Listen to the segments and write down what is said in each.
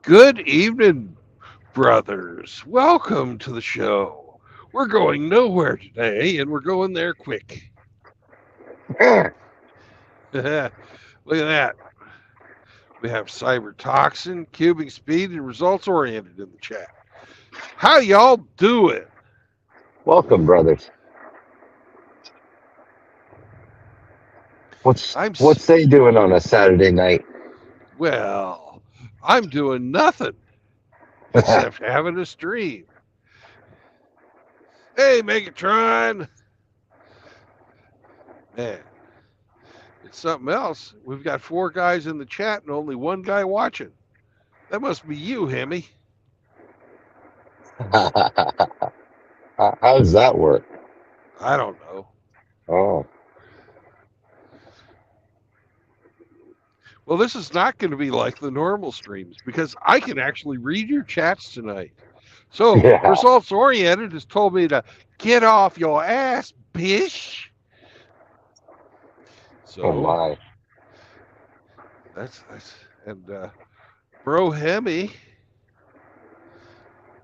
Good evening, brothers. Welcome to the show. We're going nowhere today, and we're going there quick. Look at that. We have cyber toxin, cubing speed, and results oriented in the chat. How y'all doing? Welcome, brothers. I'm What's they doing on a Saturday night? well. I'm doing nothing except having a stream. Hey, Megatron. Man, it's something else. We've got four guys in the chat and only one guy watching. That must be you, Hemi. How does that work? I don't know. Oh, Well, this is not going to be like the normal streams because I can actually read your chats tonight. So, yeah. results oriented has told me to get off your ass, bish. Oh So, my. that's and Bro Hemi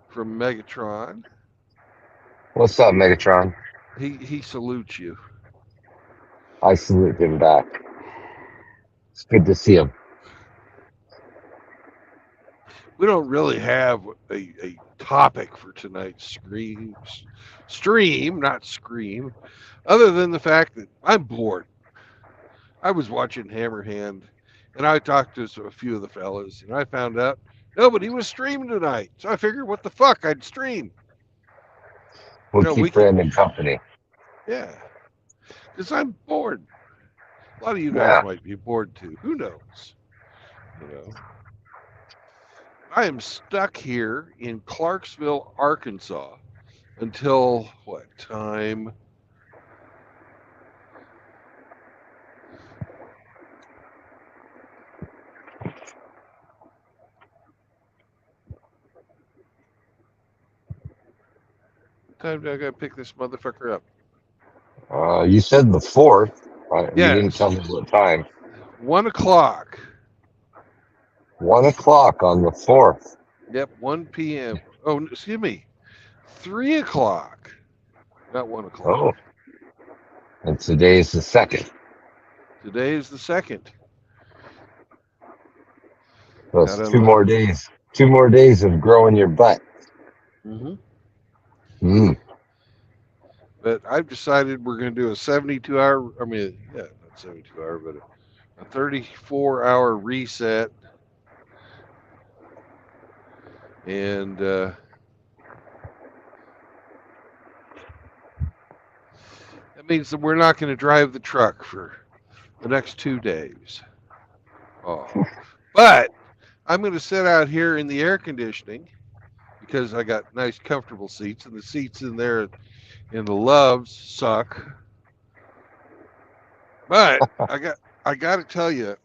from Megatron, What's up, Megatron? he salutes you. I salute him back. It's good to see him. We don't really have a topic for tonight's stream, not scream, other than the fact that I'm bored. I was watching Hammerhand, and I talked to a few of the fellas, and I found out nobody was streaming tonight. So I figured, what the fuck, I'd stream. We'll We keep could, Brandon company. yeah, because I'm bored. A lot of you guys Yeah. might be bored too. Who knows? You know, I am stuck here in Clarksville, Arkansas, until what time? Time do I gotta pick this motherfucker up? You said the fourth. You didn't Yes, tell me what time. 1 o'clock. 1 o'clock on the fourth. Yep, 1 p.m. Oh, excuse me, 3 o'clock. Not 1 o'clock. Oh, and today is the second. Today is the second. So it's Gotta two look. more days. 2 more days of growing your butt. Hmm. Mm. But I've decided we're going to do a 72 hour, I mean, yeah, not 72 hour, but a 34-hour reset. And that means that we're not going to drive the truck for the next 2 days. Oh, but I'm going to sit out here in the air conditioning because I got nice, comfortable seats, and the seats in there in the Loves suck. But I got to tell you,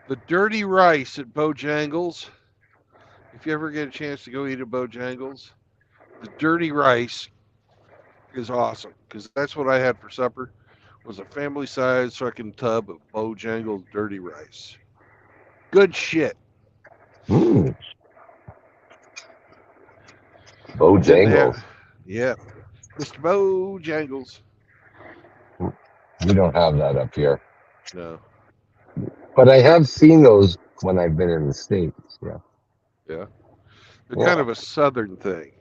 the dirty rice at Bojangles. If you ever get a chance to go eat at Bojangles, the dirty rice is awesome because that's what I had for supper. Was a family size fucking tub of Bojangles dirty rice. Good shit. Mm. And then they have, Bojangles. yeah, Mr. Bojangles. We don't have that up here. No, But I have seen those when I've been in the States. Yeah. yeah, they're kind Yeah. of a southern thing,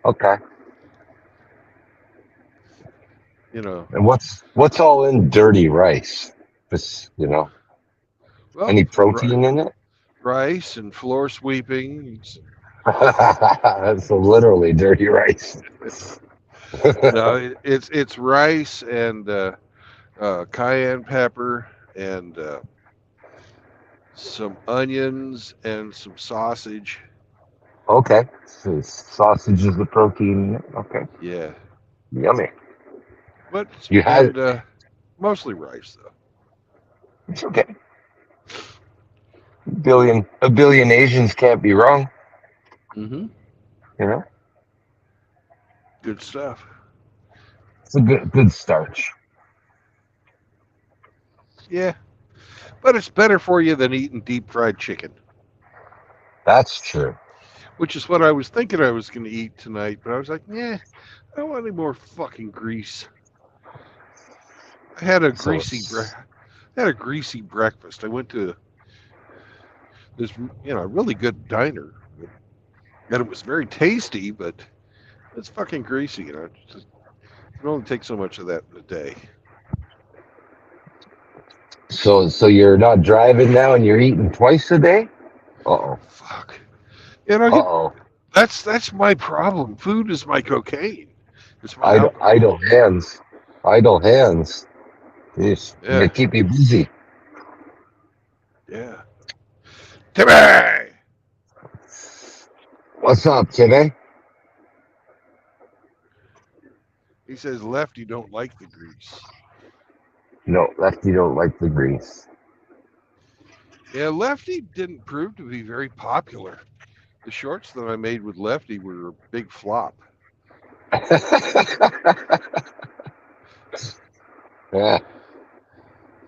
Okay. you know. And what's all in dirty rice? This, Well, any protein in it? rice and floor sweeping. So literally dirty rice. No, it's rice and cayenne pepper and some onions and some sausage. Okay. So sausage is the protein in it. Okay. Yeah, Yummy. but You had and mostly rice though. it's okay. A billion Asians can't be wrong, Mm-hmm. you know? Good stuff. It's a good starch. Yeah, But it's better for you than eating deep fried chicken, That's true. which is what I was thinking I was going to eat tonight. But I was like, yeah, I don't want any more fucking grease. I had a So greasy breakfast. I went to this, really good diner, and it was very tasty, but it's fucking greasy. Just, you can only take so much of that in a day. so you're not driving now and you're eating twice a day? Uh-oh. Fuck. You know, Uh-oh. that's my problem. Food is my cocaine. It's my Idle alcohol. hands. Idle hands. Jeez. They Yeah, keep you busy. yeah. Timmy! What's up, Timmy? He says, Lefty don't like the grease. No, Lefty don't like the grease. Yeah, Lefty didn't prove to be very popular. The shorts that I made with Lefty were a big flop. Yeah,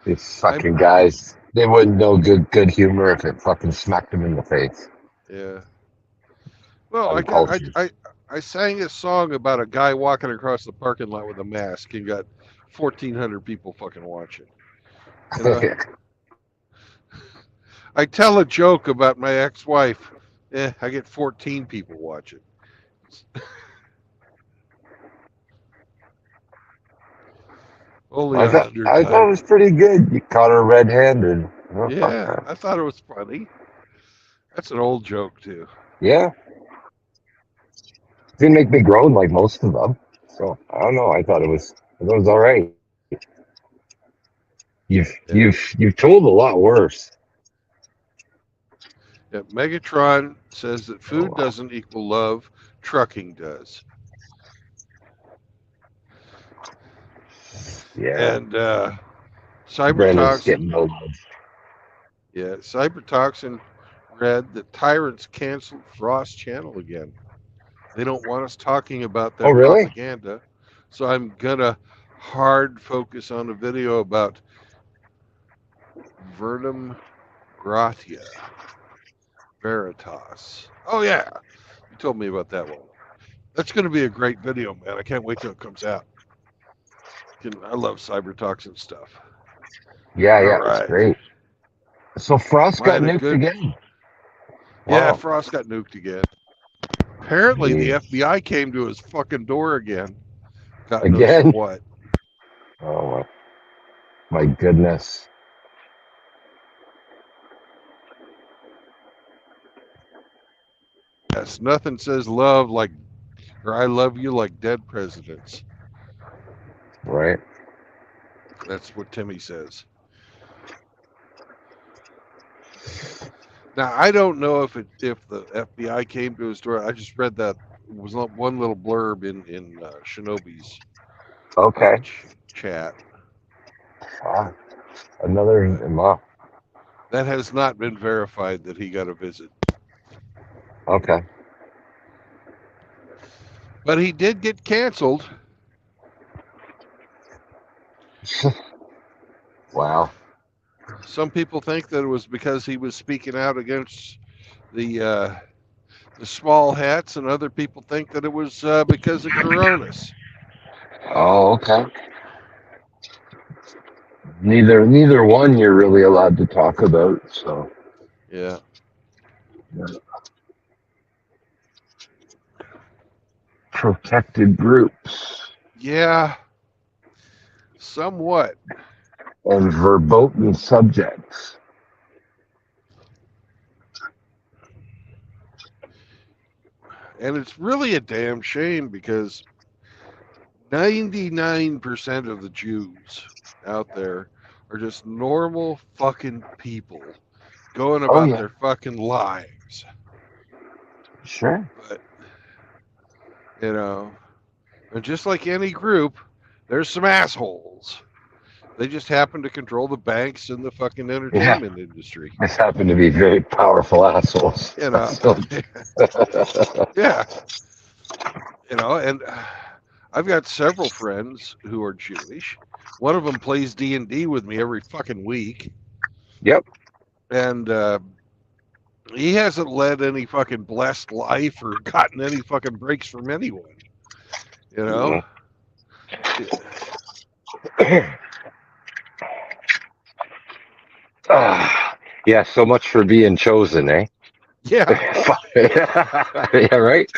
these fucking guys. They wouldn't know good humor if it fucking smacked them in the face. Yeah. Well, Uncultured. I sang a song about a guy walking across the parking lot with a mask and got 1,400 people fucking watching. You know, I tell a joke about my ex-wife. I get 14 people watching. Only I thought 100 I thought it times. was pretty good. You caught her red-handed. Yeah, I thought it was funny. That's an old joke too. Yeah, didn't make me groan like most of them. So I don't know. I thought it was all right. Yeah. You've told a lot worse. Yeah, Megatron says that Oh, food wow. doesn't equal love, trucking does. Yeah, And Brandon's Cybertoxin, getting no love. yeah, Cybertoxin read that Tyrants canceled Frost Channel again. They don't want us talking about Oh, their really? propaganda. So I'm gonna hard focus on a video about Vernum Gratia Veritas. Oh yeah, you told me about that one. That's gonna be a great video, man. I can't wait till it comes out. I love cybertoxin stuff. Yeah, All yeah, it's right. great. So Frost I got had a nuked good. again. Yeah, Wow. Frost got nuked again. Apparently, the Jeez. FBI came to his fucking door again. God knows for Again? what. Oh my goodness. Yes, nothing says love like, or I love you like dead presidents. Right. That's what Timmy says. Now, I don't know if the FBI came to his door. I just read that it was not one little blurb in Shinobi's Okay. chat. Ah, another wow. That has not been verified that he got a visit. Okay. But he did get canceled. Wow. Some people think that it was because he was speaking out against the small hats, and other people think that it was because of Coronas. Oh, okay. Neither one you're really allowed to talk about, so Yeah. protected groups Yeah. Somewhat. and verboten subjects. And it's really a damn shame because 99% of the Jews out there are just normal fucking people going Oh about yeah, their fucking lives. sure. But, you know, and just like any group, there's some assholes. They just happen to control the banks and the fucking Yeah, entertainment industry. this happen to be very powerful assholes. You know, So, yeah, and I've got several friends who are Jewish. One of them plays D&D with me every fucking week. Yep. And he hasn't led any fucking blessed life or gotten any fucking breaks from anyone. You know? Yeah, so much for being chosen, eh? Yeah. Yeah, right?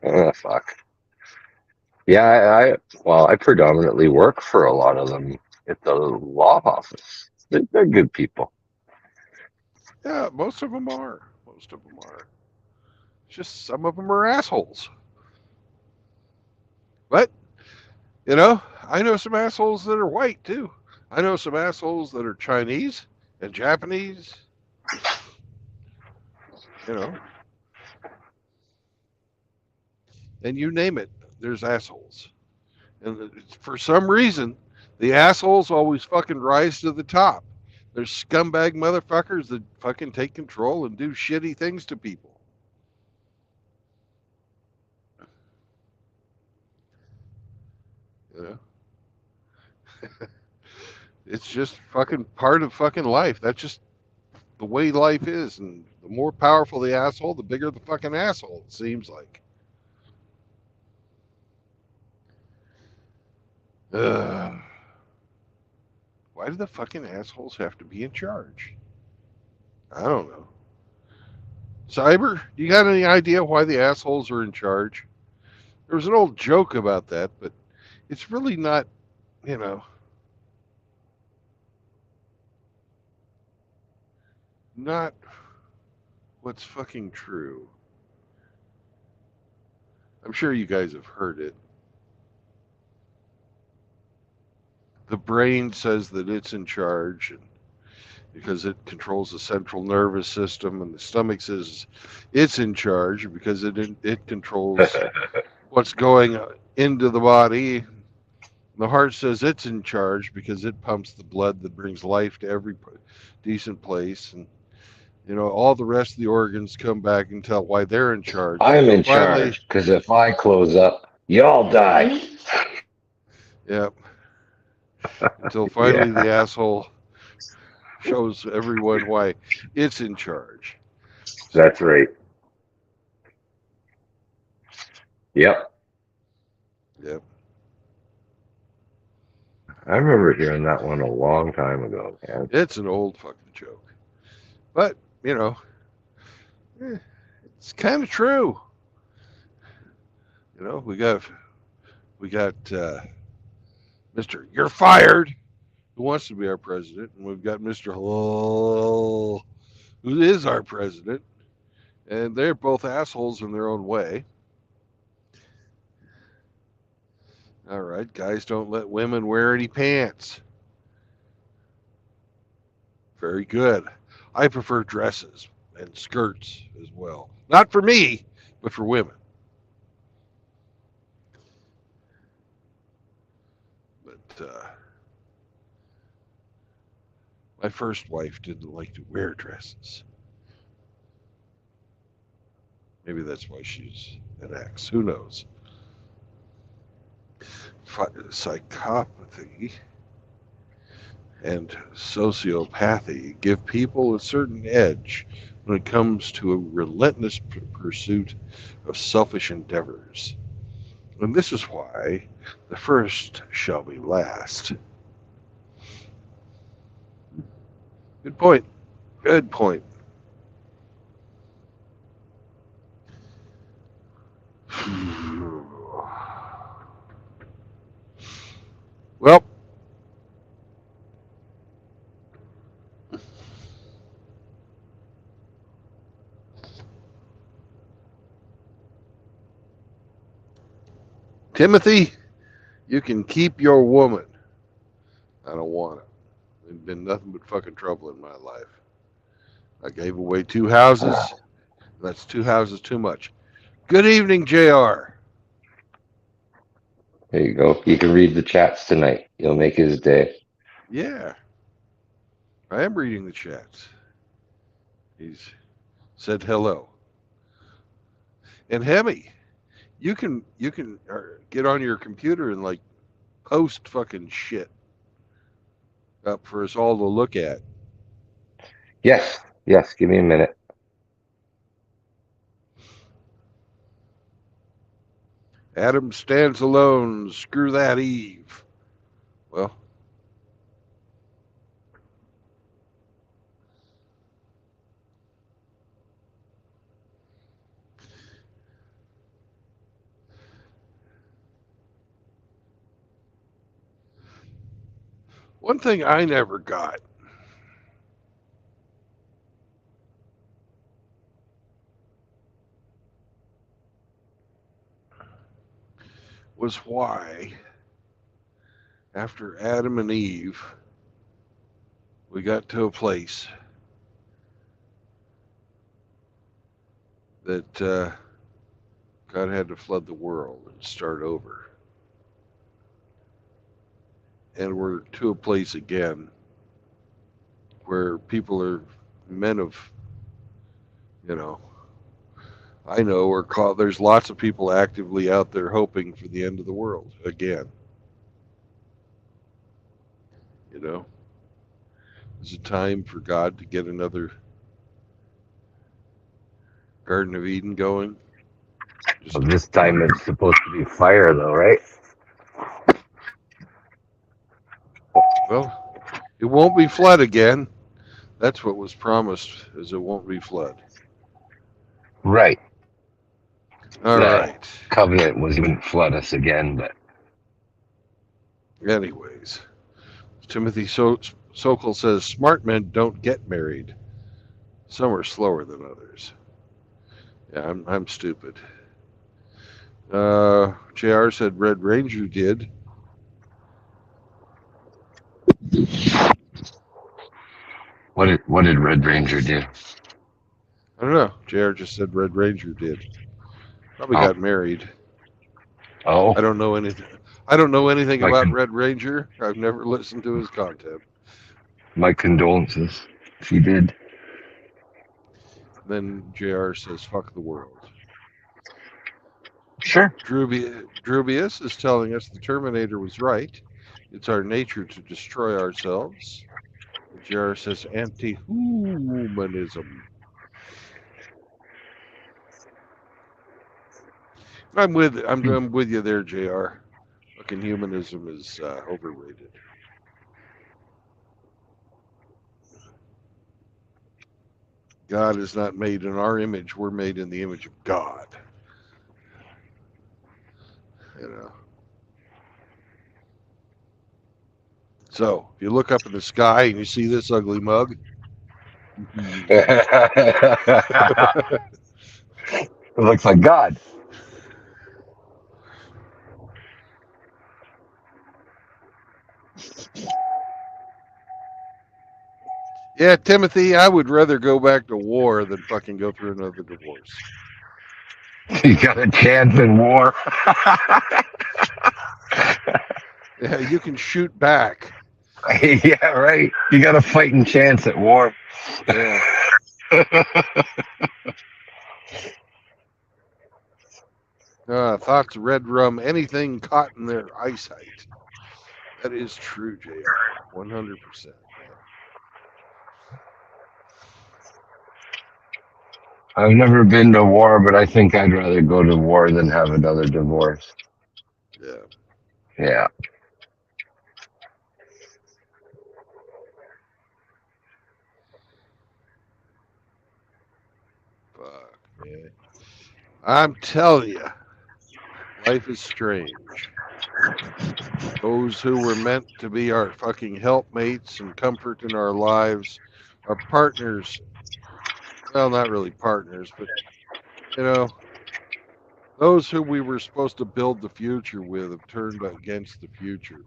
Oh, fuck. Yeah, I predominantly work for a lot of them at the law office. They're good people. Yeah, most of them are. Most of them are. Just some of them are assholes. But, you know, I know some assholes that are white too. I know some assholes that are Chinese and Japanese. You know, and you name it, there's assholes. And for some reason, the assholes always fucking rise to the top. There's scumbag motherfuckers that fucking take control and do shitty things to people. You know? It's just fucking part of fucking life. That's just the way life is. And the more powerful the asshole, the bigger the fucking asshole, it seems like. Ugh. Why do the fucking assholes have to be in charge? I don't know. Cyber, you got any idea why the assholes are in charge? There was an old joke about that, but it's really not, you know, not what's fucking true. I'm sure you guys have heard it. The brain says that it's in charge and because it controls the central nervous system, and the stomach says it's in charge because it controls what's going into the body. The heart says it's in charge because it pumps the blood that brings life to every decent place, and you know all the rest of the organs come back and tell why they're in charge I'm until in finally, charge because if I close up, y'all die. yeah, until finally Yeah, the asshole shows everyone why it's in charge. that's right. Yep. Yep. I remember hearing that one a long time ago, man. It's an old fucking joke, but you know, it's kind of true. You know, we got Mister You're fired, who wants to be our president, and we've got Mister Hello, who is our president, and they're both assholes in their own way. All right, guys, don't let women wear any pants. Very good. I prefer dresses and skirts as well. Not for me, but for women. But my first wife didn't like to wear dresses. Maybe that's why she's an ex. Who knows? Psychopathy and sociopathy give people a certain edge when it comes to a relentless pursuit of selfish endeavors. And this is why the first shall be last. Good point. Good point. Well, Timothy, you can keep your woman. I don't want it. There's been nothing but fucking trouble in my life. I gave away 2 houses. That's 2 houses too much. Good evening, JR. There you go. You can read the chats tonight. You'll make his day. Yeah, I am reading the chats. He's said hello. And Hemi, you can get on your computer and like post fucking shit. up for us all to look at. Yes, yes. Give me a minute. Adam stands alone. Screw that Eve. Well, one thing I never got was why, after Adam and Eve, we got to a place that God had to flood the world and start over. And we're to a place again where people are men of, I know, or called, there's lots of people actively out there hoping for the end of the world again. Is it time for God to get another Garden of Eden going? Well, this time it's supposed to be fire, though, right? Well, it won't be flood again. That's what was promised, is it won't be flood. Right. All The right. covenant was even flood us again, but Anyways, Timothy Sokol says smart men don't get married. Some are slower than others. Yeah, I'm stupid. JR said Red Ranger did. what did Red Ranger do? I don't know. JR just said Red Ranger did. Probably Oh. got married. Oh, I don't know anything. I don't know anything My about con- Red Ranger. I've never listened to his content. my condolences. She did. Then JR says, fuck the world. Sure. Drubius is telling us the Terminator was right. It's our nature to destroy ourselves. JR says anti-humanism. I'm with you there, JR. Fucking humanism is overrated. God is not made in our image. We're made in the image of God. So if you look up in the sky and you see this ugly mug, It looks like God. yeah, Timothy, I would rather go back to war than fucking go through another divorce. You got a chance in war. Yeah, you can shoot back. Yeah, right. You got a fighting chance at war. Yeah. Thoughts, red rum, anything caught in their eyesight. That is true, JR. 100%. I've never been to war, but I think I'd rather go to war than have another divorce. Yeah. Yeah. Fuck, man. I'm telling you, life is strange. Those who were meant to be our fucking helpmates and comfort in our lives, our partners, well, not really partners, but, those who we were supposed to build the future with have turned against the future.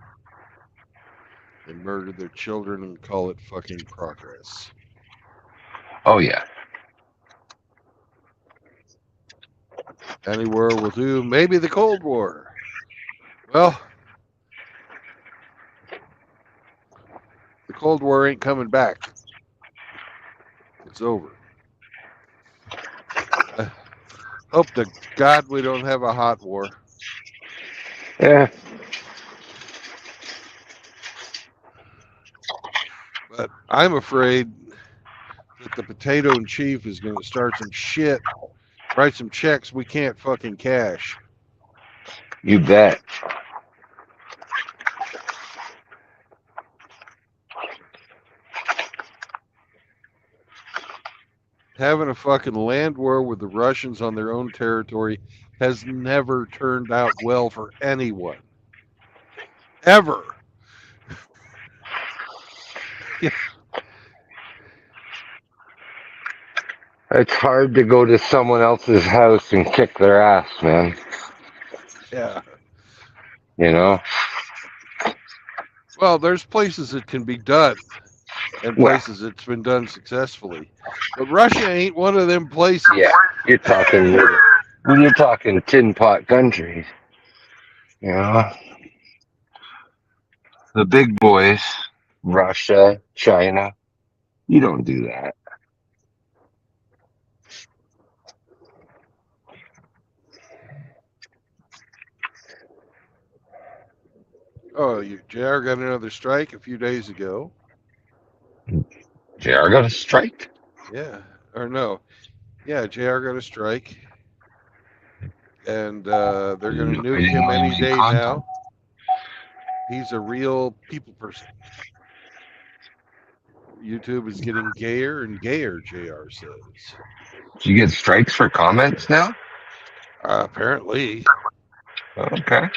They murdered their children and call it fucking progress. Oh, yeah. Any war will do. Maybe the Cold War. Well, the Cold War ain't coming back. It's over. Hope to God we don't have a hot war. Yeah. But I'm afraid that the potato in chief is going to start some shit, write some checks we can't fucking cash. You bet. Having a fucking land war with the Russians on their own territory has never turned out well for anyone. Ever. It's hard to go to someone else's house and kick their ass, man. Yeah. You know? Well, there's places it can be done and Well, places it's been done successfully. But Russia ain't one of them places. yeah, you're talking when you're talking tin pot countries. You know? The big boys, Russia, China, you don't do that. Oh, JR got another strike a few days ago. JR got a strike? Yeah. Or no. Yeah, JR got a strike. And they're going to nuke him any day now. He's a real people person. YouTube is getting gayer and gayer, JR says. Do you get strikes for comments now? Apparently. Okay.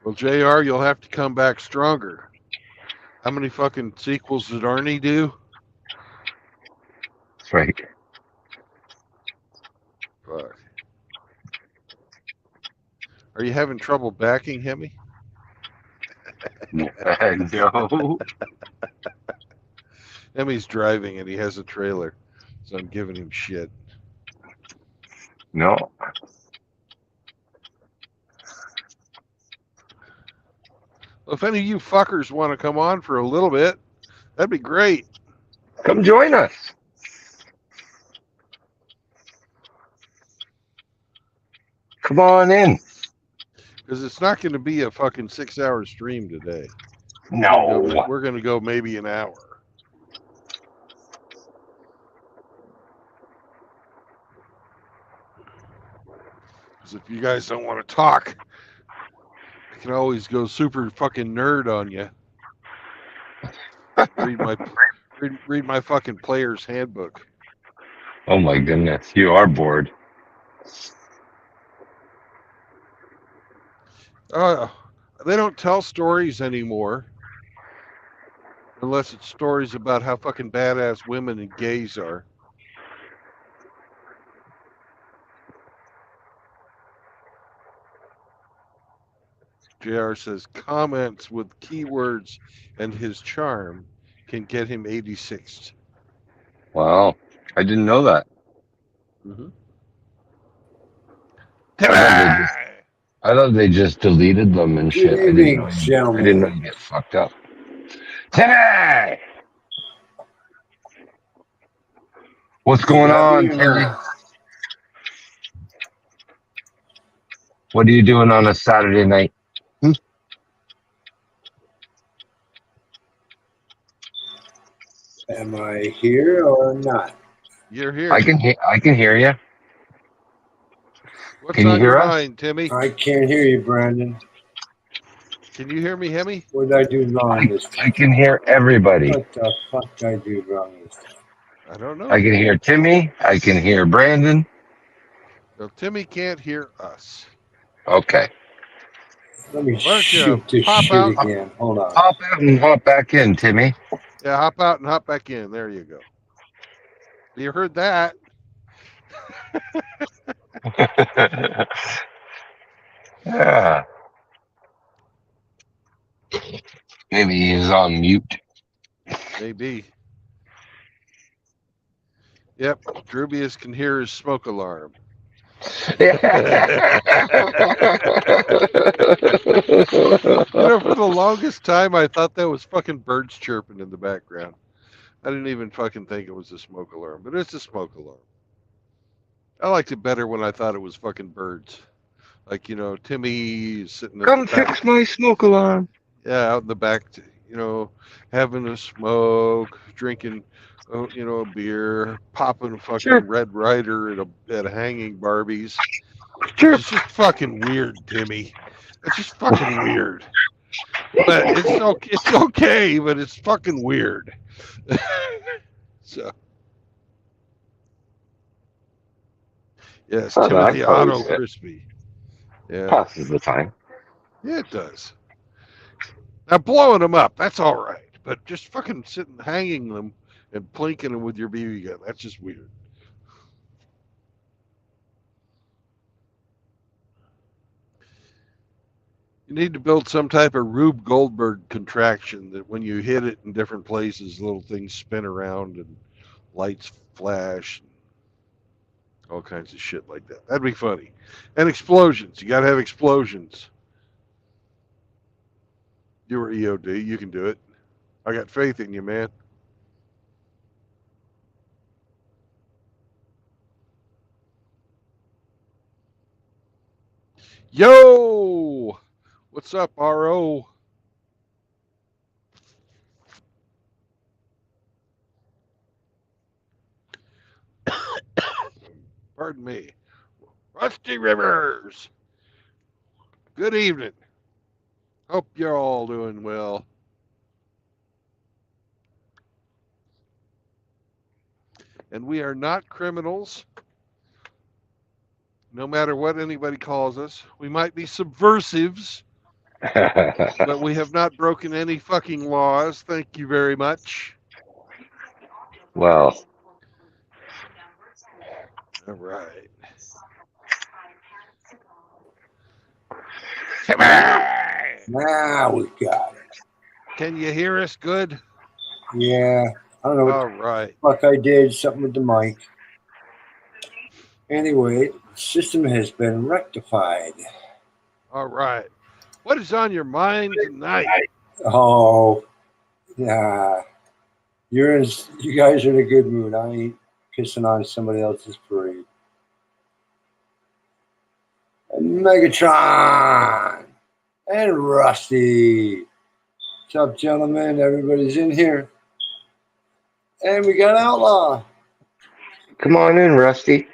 Well, JR, you'll have to come back stronger. How many fucking sequels did Arnie do? That's right. Fuck. Are you having trouble backing, Hemi? No. Hemi's driving and he has a trailer, so I'm giving him shit. No. Well, if any of you fuckers want to come on for a little bit, that'd be great. Come join us. Come on in. Because it's not going to be a fucking 6-hour stream today. No. We're going to go maybe an hour. Because if you guys don't want to talk, I can always go super fucking nerd on you. read my fucking player's handbook. Oh my goodness. You are bored. They don't tell stories anymore. Unless it's stories about how fucking badass women and gays are. JR says comments with keywords and his charm can get him 86th. Wow. I didn't know that. Mm-hmm. I thought they just deleted them and shit. Good evening, gentlemen. I didn't know you get fucked up. Timmy! What's going on, Timmy? What are you doing on a Saturday night? Am I here or not? You're here. I can hear you. What's Can you on hear your us? mind, Timmy? I can't hear you, Brandon. Can you hear me, Hemi? What did I do wrong this I time? can hear everybody. What the fuck did I do wrong this time? I don't know. I can hear Timmy. I can hear Brandon. No, Timmy can't hear us. Okay. Let me Why don't you shoot this pop shit out? again. Hold on. Hop out and hop back in, Timmy. Yeah, hop out and hop back in. There you go. You heard that? Yeah. Maybe he's on mute. Maybe. Yep, Drubius can hear his smoke alarm. You know, for the longest time, I thought that was fucking birds chirping in the background. I didn't even fucking think it was a smoke alarm, but it's a smoke alarm. I liked it better when I thought it was fucking birds. Like, you know, Timmy is sitting at Come the back. fix my smoke alarm. Yeah, out in the back, having a smoke, drinking, a beer, popping a Sure, fucking Red Ryder at a hanging Barbies. sure. It's just fucking weird, Timmy. It's just fucking weird. But it's okay. It's okay, but it's fucking weird. So yes, Oh, no, I Timothy totally Otto see it. Crispy. Yeah, Passes the time. yeah, it does. Now blowing them up, that's all right. But just fucking sitting, hanging them, and plinking them with your BB gun, that's just weird. You need to build some type of Rube Goldberg contraction that when you hit it in different places, little things spin around and lights flash, all kinds of shit like that. That'd be funny. And explosions. You got to have explosions. You were EOD. You can do it. I got faith in you, man. Yo! What's up, RO? Pardon me. Rusty Rivers. Good evening. Hope you're all doing well. And we are not criminals, no matter what anybody calls us. We might be subversives, but we have not broken any fucking laws. Thank you very much. Well, All right. Now we got it. Can you hear us good? Yeah. I don't know what All right. the fuck I did. Something with the mic. Anyway, the system has been rectified. All right. What is on your mind tonight? Oh, yeah. You guys are in a good mood. I ain't pissing on somebody else's parade. And Megatron and Rusty. What's up, gentlemen? Everybody's in here. And we got Outlaw. come on in, Rusty.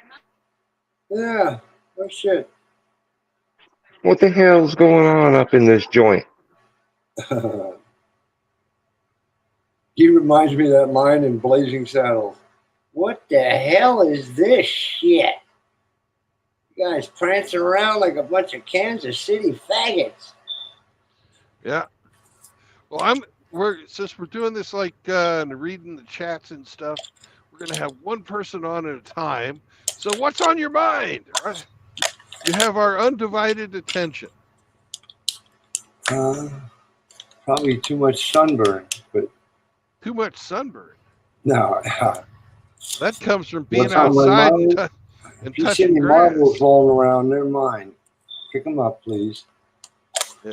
Yeah. Oh, shit. What the hell's going on up in this joint? He reminds me of that line in Blazing Saddles. What the hell is this shit? You guys prancing around like a bunch of Kansas City faggots. Yeah. Well, since we're doing this like and reading the chats and stuff, we're gonna have one person on at a time. So what's on your mind? Right? You have our undivided attention. Probably too much sunburn, but Too much sunburn. no. That comes from being What's on my outside mind? and If you see touching any grass. marbles rolling around, they're mine. Pick them up, please. Yeah.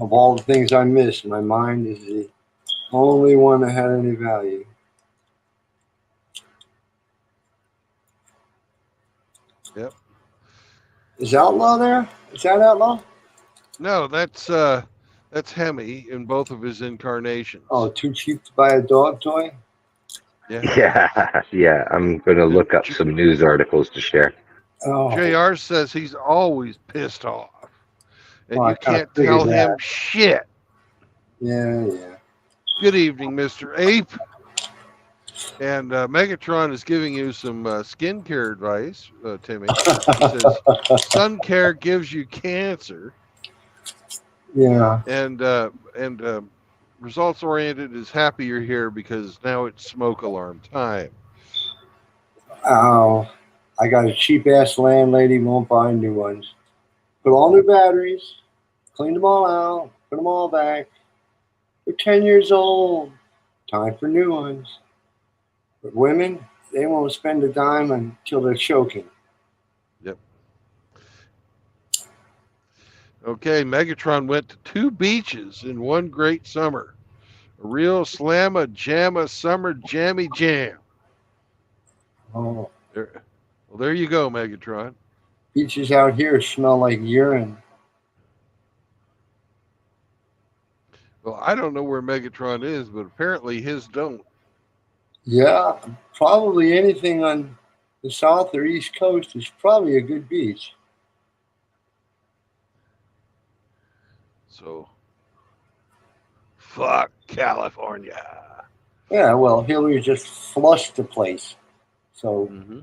Of all the things I missed, my mind is the only one that had any value. Yep. Is Outlaw there? Is that Outlaw? No, that's Hemi in both of his incarnations. Oh, too cheap to buy a dog toy? Yeah. Yeah. I'm gonna look up some news articles to share. Oh, JR says he's always pissed off. And Well, I you kinda can't figured tell him that. shit. yeah. Good evening, Mr. Ape. And Megatron is giving you some skincare advice, Timmy. He says sun care gives you cancer, Yeah. and results oriented is happy you're here because now it's smoke alarm time. Oh, I got a cheap ass landlady, won't buy new ones. Put all new batteries, cleaned them all out, put them all back. They're 10 years old. Time for new ones. But women, they won't spend a dime until they're choking. Yep. Okay, Megatron went to 2 beaches in one great summer. A real slamma jamma summer jammy jam. Oh, There you go, Megatron. beaches out here smell like urine. Well, I don't know where Megatron is, but apparently his don't. Yeah, probably anything on the south or east coast is probably a good beach. So, fuck California. Yeah, well, Hillary just flushed the place. So Hmm.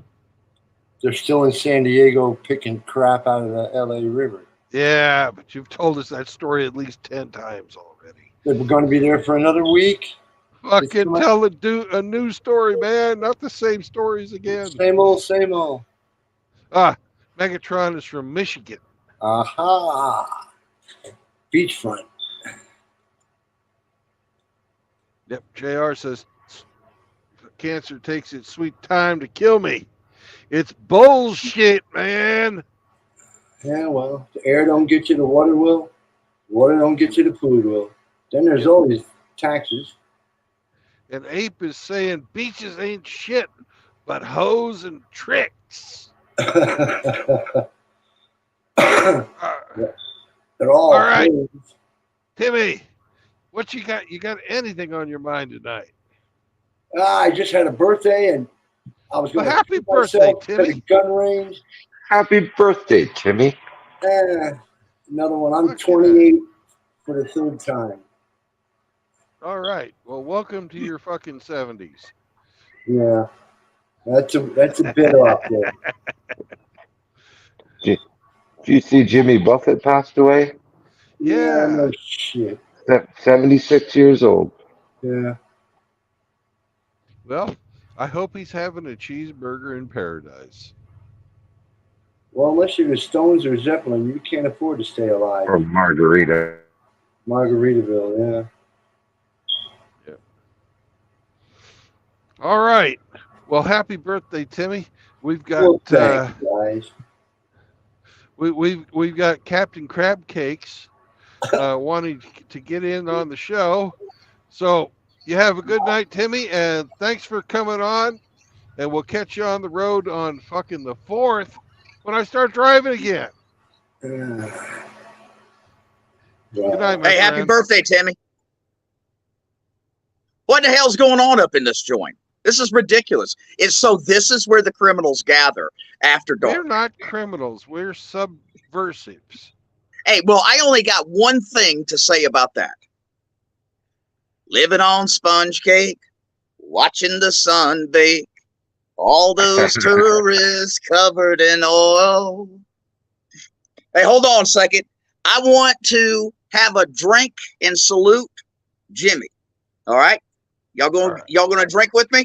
they're still in San Diego picking crap out of the LA River. Yeah, but you've told us that story at least 10 times already. They're going to be there for another week. Fucking tell a new story, man. Not the same stories again. Same old, same old. Ah, Megatron is from Michigan. Aha. Beachfront. Yep, JR says cancer takes its sweet time to kill me. It's bullshit, man. Yeah, well, the air don't get you, the water will. The water don't get you, the food will. Then there's always taxes. And Ape is saying beaches ain't shit, but hoes and tricks. They're All right. hoes. Timmy, what you got? You got anything on your mind tonight? I just had a birthday and I was going Well, to happy birthday, at a Timmy. gun range. Happy birthday, Timmy. Another one. I'm Fuck 28 for the third time. All right. Well, welcome to your fucking 70s. Yeah, that's a bit off there. Did you see Jimmy Buffett passed away? Yeah. No shit. 76 years old. Yeah. Well, I hope he's having a cheeseburger in paradise. Well, unless you're the Stones or Zeppelin, you can't afford to stay alive. Or Margarita. Margaritaville, yeah. All right. Well, happy birthday, Timmy. We've got Well, thanks, guys. we've got Captain Crab Cakes wanting to get in on the show. So you have a good night, Timmy, and thanks for coming on. And we'll catch you on the road on fucking the 4th when I start driving again. Good night, my Hey, happy friend. birthday, Timmy. What the hell's going on up in this joint? This is ridiculous. This is where the criminals gather after We're dark. not criminals. We're subversives. Hey, well, I only got one thing to say about that. Living on sponge cake, watching the sun bake, all those tourists covered in oil. Hey, hold on a second. I want to have a drink and salute Jimmy. All right? Y'all gonna drink with me?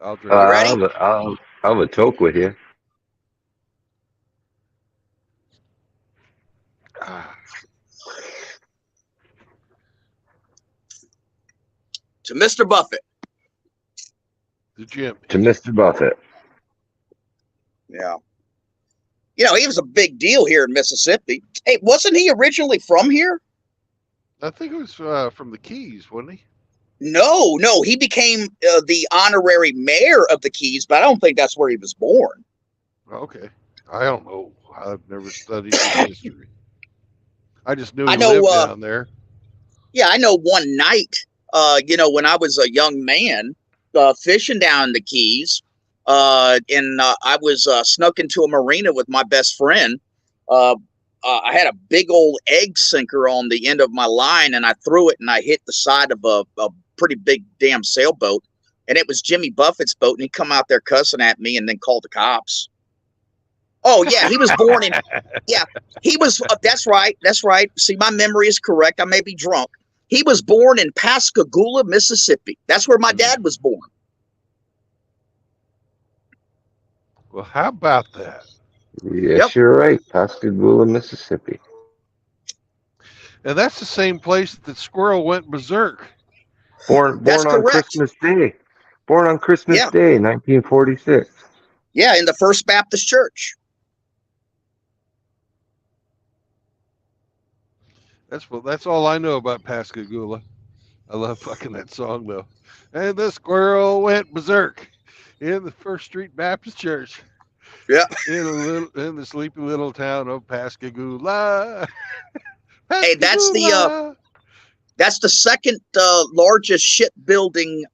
I'll drink. ready? I'll have a toke with you. To Mr. Buffett. The Jim. To Mr. Buffett. Yeah. You know, he was a big deal here in Mississippi. Hey, wasn't he originally from here? I think it was from the Keys, wasn't he? No, he became the honorary mayor of the Keys, but I don't think that's where he was born. Okay. I don't know. I've never studied his history. I just knew he I know, lived down there. Yeah, I know one night, when I was a young man fishing down the Keys, and I was snuck into a marina with my best friend. I had a big old egg sinker on the end of my line, and I threw it, and I hit the side of a pretty big damn sailboat, and it was Jimmy Buffett's boat, and he come out there cussing at me and then called the cops. Oh, yeah, he was born in, yeah, he was, that's right. See, my memory is correct. I may be drunk. He was born in Pascagoula, Mississippi. That's where my dad was born. Well, how about that? Yes, You're right. Pascagoula, Mississippi. And that's the same place that Squirrel went berserk. Born That's on correct. Christmas Day. Born on Christmas Yeah. Day, 1946. Yeah, in the First Baptist Church. That's all I know about Pascagoula. I love fucking that song though. And the squirrel went berserk in the First Street Baptist Church. Yeah. In the sleepy little town of Pascagoula. Hey, that's the That's the second largest shipbuilding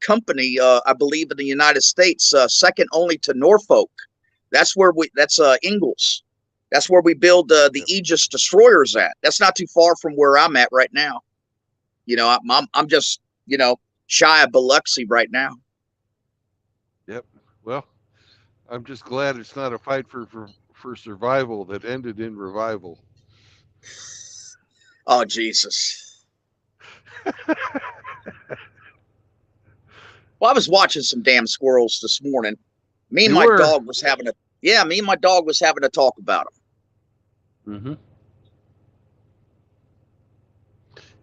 company, I believe, in the United States, second only to Norfolk. That's Ingalls. That's where we build the Aegis destroyers at. That's not too far from where I'm at right now. You know, I'm just, you know, shy of Biloxi right now. Yep. Well, I'm just glad it's not a fight for survival that ended in revival. Oh, Jesus. Well, I was watching some damn squirrels this morning. Me and my dog was having a talk about them. Mm-hmm.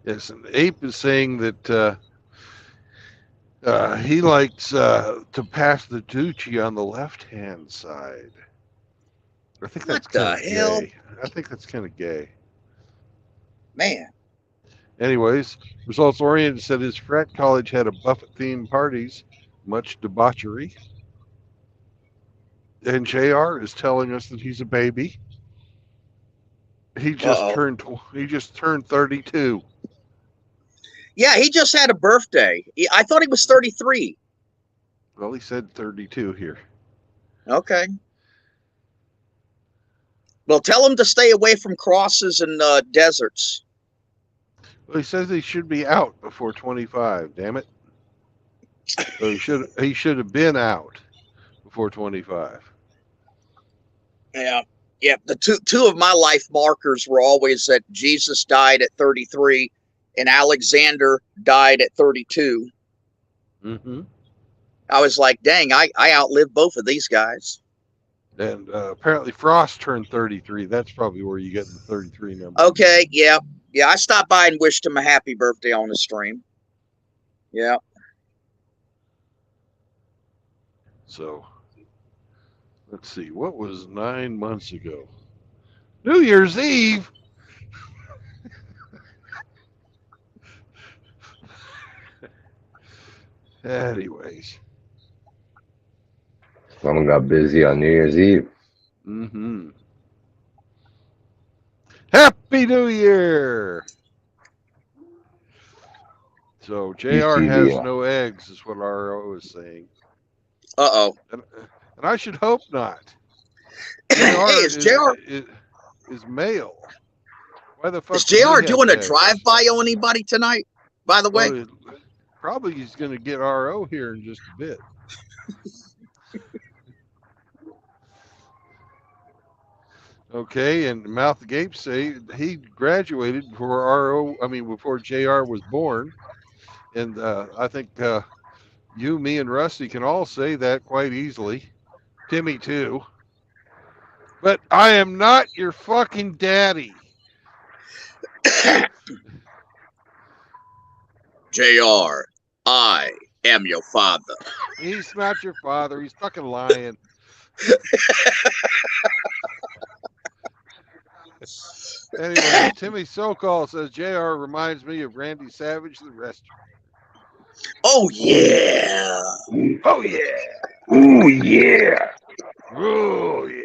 Yes, and Ape is saying that he likes to pass the Doochie on the left-hand side. I think that's kind of gay. I think that's kind of gay. Man. Anyways, results oriented said his frat college had a Buffett-themed parties, much debauchery. And JR is telling us that he's a baby. He just turned 32. Yeah, he just had a birthday. I thought he was 33. Well, he said 32 here. Okay. Well, tell him to stay away from crosses and deserts. Well, he says he should be out before 25. Damn it! So he should have been out before 25. Yeah. The two of my life markers were always that Jesus died at 33 and Alexander died at 32. Mm-hmm. I was like, dang, I outlived both of these guys. And apparently Frost turned 33. That's probably where you get the 33 number. Okay, yeah. I stopped by and wished him a happy birthday on the stream. Yeah. So, let's see. What was 9 months ago? New Year's Eve. Anyways. Someone got busy on New Year's Eve. Mm-hmm. Happy New Year! So JR has no eggs, is what RO is saying. Uh-oh. And I should hope not. Hey, is JR is male. Why the fuck is JR doing a eggs? drive-by on anybody tonight, by the way? Probably he's going to get RO here in just a bit. Okay, and Mouth Gape say he graduated before JR was born. And I think you, me, and Rusty can all say that quite easily. Timmy, too. But I am not your fucking daddy. JR, I am your father. He's not your father. He's fucking lying. Anyway, Timmy Sokol says JR reminds me of Randy Savage, the restaurant. Oh yeah. Oh yeah. Oh yeah. Oh yeah.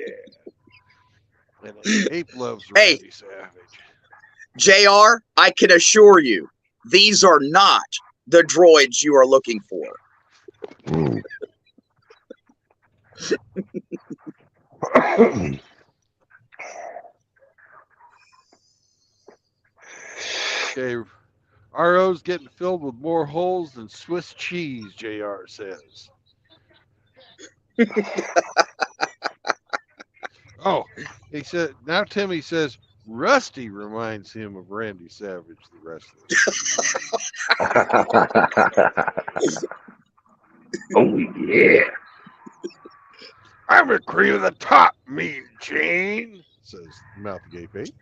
And Ape loves Randy Savage. JR, I can assure you, these are not the droids you are looking for. Okay, RO's getting filled with more holes than Swiss cheese, JR says. Oh, he said, now Timmy says Rusty reminds him of Randy Savage, the wrestler. Oh, yeah. I'm a cream of the top, Mean Gene, says Mouth Gape Ape.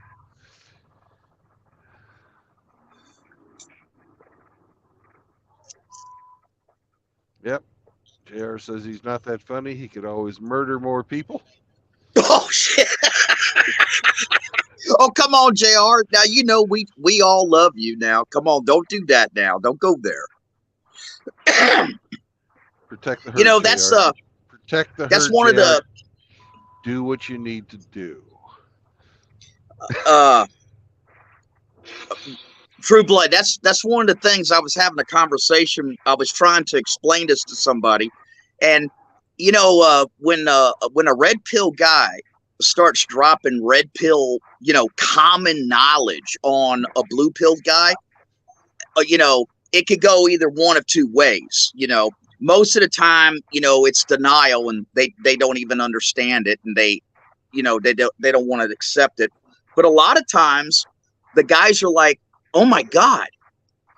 Yep. JR says he's not that funny. He could always murder more people. Oh, shit. Oh, come on, JR. Now, you know we all love you now. Come on, don't do that now. Don't go there. Protect the herd, you know, JR. Protect the herd, that's one JR. of the... Do what you need to do. True Blood. That's one of the things I was having a conversation. I was trying to explain this to somebody, and when a red pill guy starts dropping red pill, common knowledge on a blue pill guy, it could go either one of two ways. Most of the time, it's denial, and they don't even understand it, and they don't want to accept it. But a lot of times, the guys are like, "Oh my God,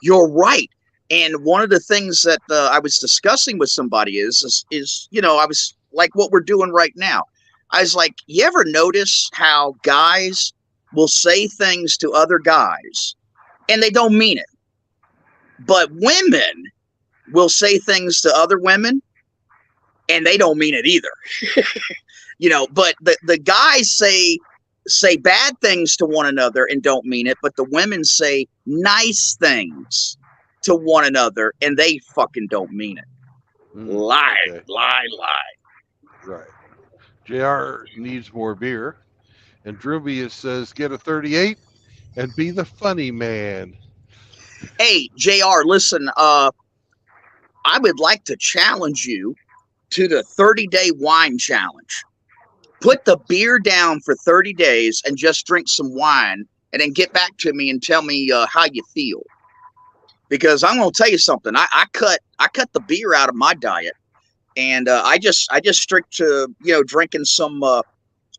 you're right." And one of the things that I was discussing with somebody is I was like what we're doing right now. I was like, you ever notice how guys will say things to other guys and they don't mean it? But women will say things to other women and they don't mean it either. But the guys say bad things to one another and don't mean it, but the women say nice things to one another and they fucking don't mean it. Lie, Okay. lie. Right. JR needs more beer. And Drubius says, get a 38 and be the funny man. Hey, JR, listen, I would like to challenge you to the 30-day wine challenge. Put the beer down for 30 days and just drink some wine, and then get back to me and tell me how you feel. Because I'm going to tell you something. I cut the beer out of my diet, and I just stick to drinking some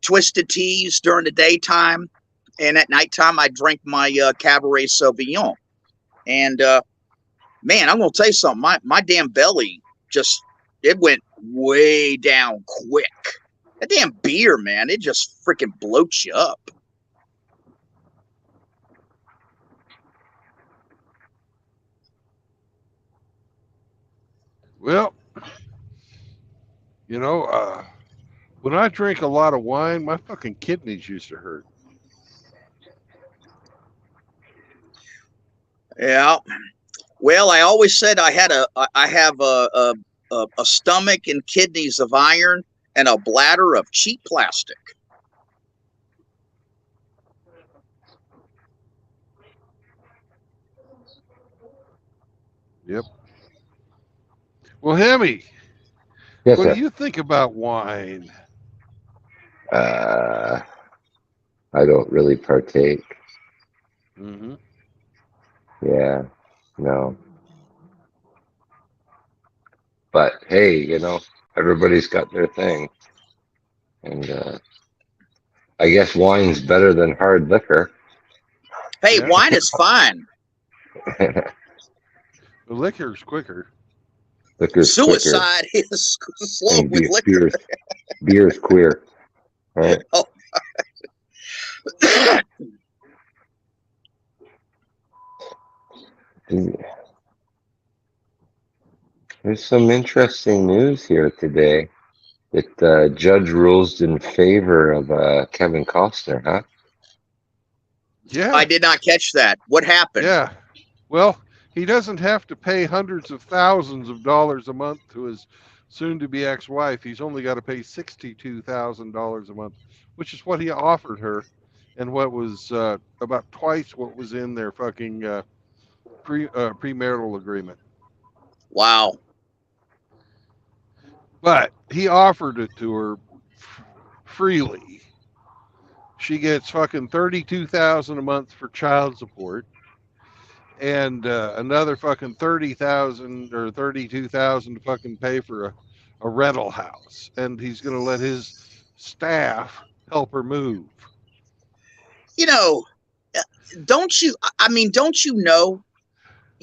twisted teas during the daytime, and at nighttime I drink my Cabernet Sauvignon. And man, I'm going to tell you something. My damn belly it went way down quick. That damn beer, man, it just freaking bloats you up. Well, when I drink a lot of wine, my fucking kidneys used to hurt. Yeah. Well, I always said I have a stomach and kidneys of iron and a bladder of cheap plastic. Yep. Well, Hemi, Yes, what sir. do you think about wine? I don't really partake. Mm-hmm. Yeah, no. But hey, everybody's got their thing, and I guess wine's better than hard liquor. Hey, Yeah. wine is fine. The liquor's quicker. Liquor's quicker, Suicide is slow and with liquor. beer's queer. Right? Oh. There's some interesting news here today. That judge rules in favor of Kevin Costner, huh? Yeah. I did not catch that. What happened? Yeah. Well, he doesn't have to pay hundreds of thousands of dollars a month to his soon-to-be ex-wife. He's only got to pay $62,000 a month, which is what he offered her, and what was about twice what was in their fucking premarital agreement. Wow. But he offered it to her freely. She gets fucking $32,000 a month for child support, and another fucking $30,000 or $32,000 to fucking pay for a rental house, and he's going to let his staff help her move. Don't you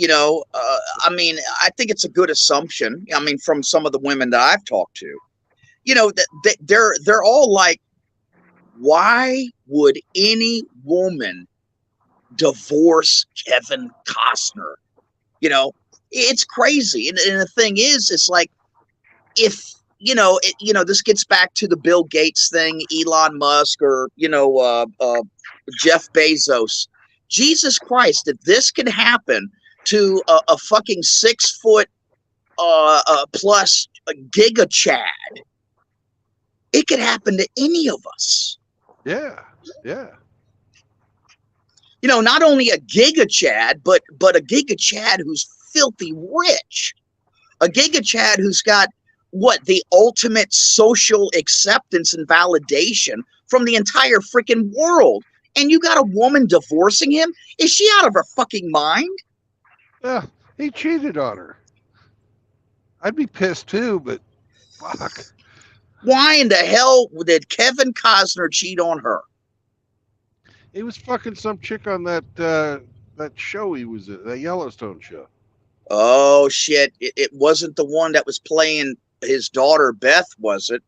know? I think it's a good assumption. From some of the women that I've talked to, that they're all like, why would any woman divorce Kevin Costner? It's crazy. And the thing is, it's like, if, this gets back to the Bill Gates thing, Elon Musk, or, Jeff Bezos. Jesus Christ, if this can happen to a fucking 6 foot plus Giga Chad, it could happen to any of us. Yeah, yeah. You know, not only a Giga Chad, but a Giga Chad who's filthy rich. A Giga Chad who's got what, the ultimate social acceptance and validation from the entire freaking world. And you got a woman divorcing him? Is she out of her fucking mind? Yeah, he cheated on her. I'd be pissed too, but fuck. Why in the hell did Kevin Costner cheat on her? He was fucking some chick on that show he was in, that Yellowstone show. Oh shit! It wasn't the one that was playing his daughter Beth, was it?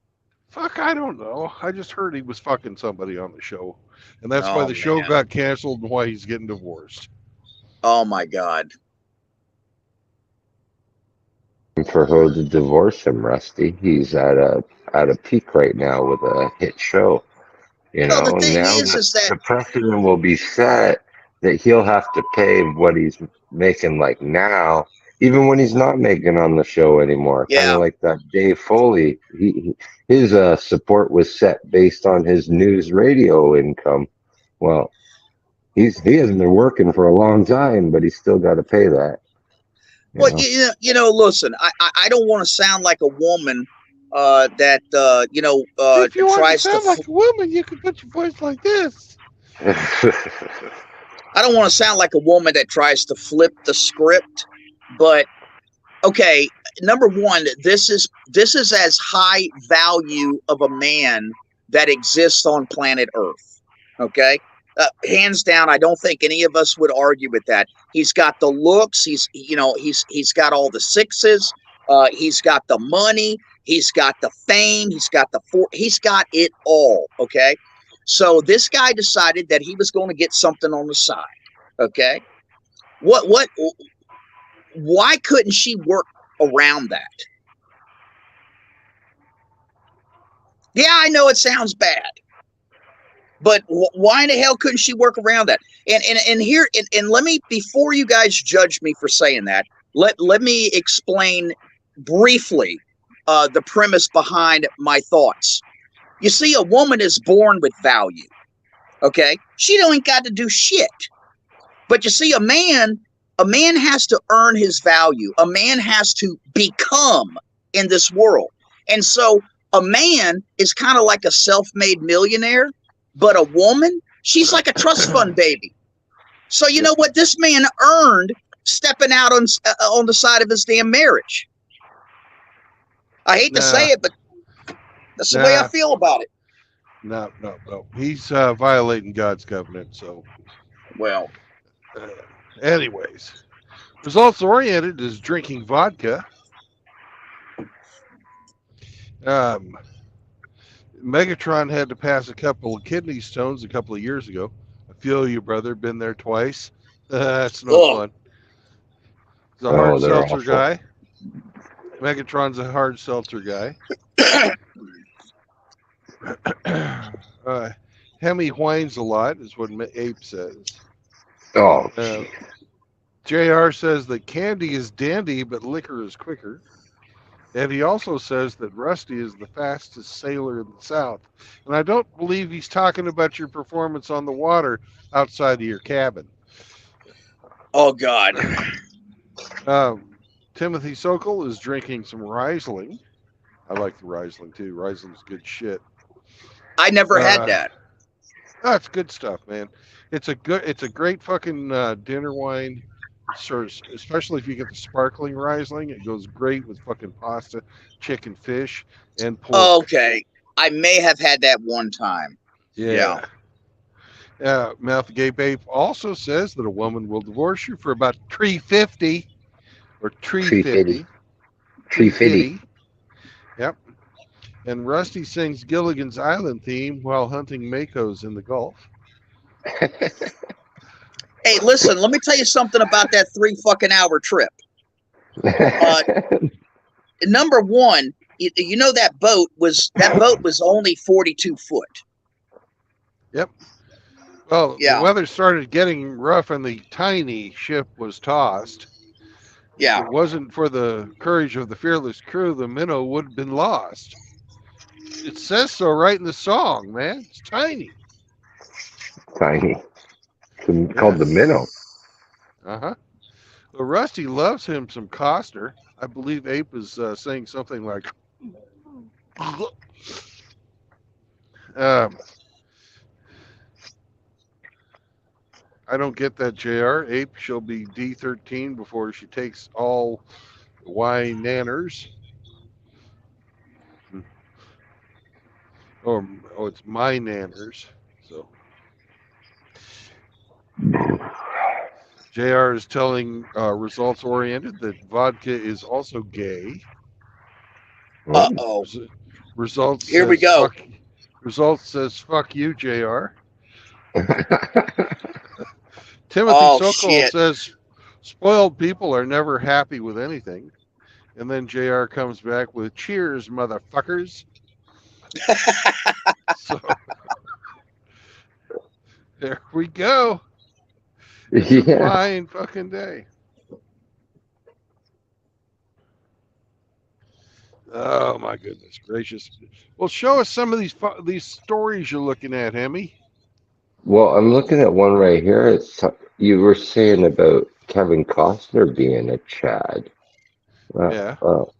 Fuck, I don't know. I just heard he was fucking somebody on the show, and that's why Oh, the show man. got canceled and why he's getting divorced. Oh my god! For her to divorce him, Rusty. He's at a peak right now with a hit show. You No, know, the thing now is that the precedent will be set that he'll have to pay what he's making like now, even when he's not making on the show anymore. Kind Yeah. of like that Dave Foley. His support was set based on his news radio income. Well, he hasn't been working for a long time, but he's still got to pay that. well, listen, I don't want to sound like a woman that If you want to tries to. sound like a woman, you can put your voice like this. I don't want to sound like a woman that tries to flip the script, but okay. Number one, this is as high value of a man that exists on planet Earth. Okay, hands down, I don't think any of us would argue with that. He's got the looks. He's got all the sixes. He's got the money. He's got the fame. He's got it all. Okay, so this guy decided that he was going to get something on the side. Okay, why couldn't she work around that? Yeah, I know it sounds bad, but why in the hell couldn't she work around that? And let me, before you guys judge me for saying that, let me explain briefly the premise behind my thoughts. You see, a woman is born with value. Okay, she don't got to do shit. But you see, a man has to earn his value. A man has to become in this world. And so a man is kind of like a self-made millionaire, but a woman, she's like a trust fund baby. So you know what? This man earned stepping out on the side of his damn marriage. I hate to say it, but that's the way I feel about it. No. He's violating God's covenant, so. Well. Anyways, results oriented is drinking vodka. Megatron had to pass a couple of kidney stones a couple of years ago. I feel you, brother. Been there twice. That's no fun. He's a hard seltzer guy. Megatron's a hard seltzer guy. Hemi whines a lot, is what Ape says. Oh. JR says that candy is dandy, but liquor is quicker. And he also says that Rusty is the fastest sailor in the South. And I don't believe he's talking about your performance on the water outside of your cabin. Oh, God. Timothy Sokol is drinking some Riesling. I like the Riesling, too. Riesling's good shit. I never had that. That's good stuff, man. It's a great fucking dinner wine. Especially if you get the sparkling Riesling, it goes great with fucking pasta, chicken, fish, and pork. Okay, I may have had that one time. Yeah. Mouth Gape Ape also says that a woman will divorce you for about $350 or $350. $350. Yep. And Rusty sings Gilligan's Island theme while hunting makos in the Gulf. Hey, listen, let me tell you something about that 3 fucking hour trip. Number one, you know that boat was only 42 foot. Yep. Well, yeah. The weather started getting rough and the tiny ship was tossed. Yeah. If it wasn't for the courage of the fearless crew, the minnow would have been lost. It says so right in the song, man. It's tiny. Tiny. called the Minnow. Uh-huh. Well, Rusty loves him some Costner. I believe Ape is saying something like, um, I don't get that, JR. Ape, she'll be D13 before she takes all Y nanners. Oh, it's my nanners. So JR is telling results oriented that vodka is also gay. Uh-oh. Results Here we says go. fuck. Results says fuck you, JR. Timothy Oh, Sokol shit. says spoiled people are never happy with anything. And then JR comes back with cheers, motherfuckers. So there we go. It's a Yeah. fine fucking day. Oh my goodness gracious! Well, show us some of these stories you're looking at, Hemi. Well, I'm looking at one right here. You were saying about Kevin Costner being a Chad. Yeah. Well,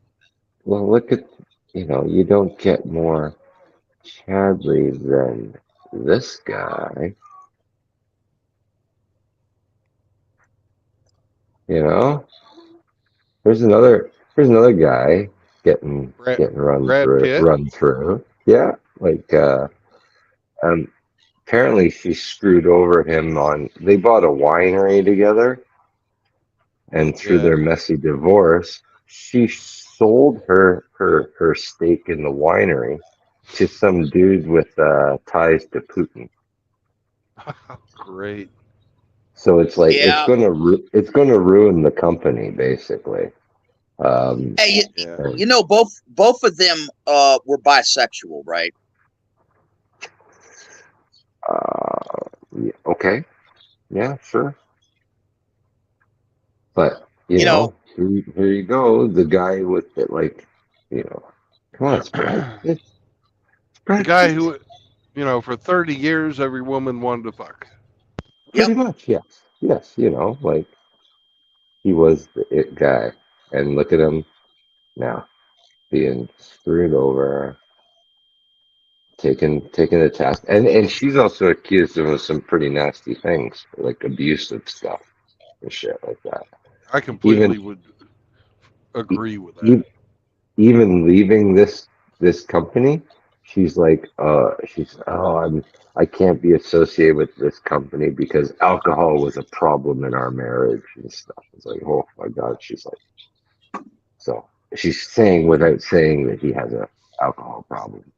look at, you don't get more Chadley than this guy. You know, there's another guy getting Brad Pitt. run through. Yeah, like apparently she screwed over him on. They bought a winery together, and through Yeah. their messy divorce, she sold her stake in the winery to some dude with ties to Putin. Great. So it's like Yeah. it's gonna ruin the company basically. Hey, Yeah. you know, both of them were bisexual, right? Yeah, okay, yeah, sure. But You know, here you go, the guy with it, like, come on, it's Brad Pitt. It's The Brad guy Pitt. who, for 30 years, every woman wanted to fuck. Pretty much, yes, yes. Like he was the it guy, and look at him now, being screwed over, taken the task, and she's also accused him of some pretty nasty things, like abusive stuff and shit like that. I completely would agree with that. Even even leaving this company, she's like, I can't be associated with this company because alcohol was a problem in our marriage and stuff. It's like, oh my God, she's like, so she's saying without saying that he has a alcohol problem.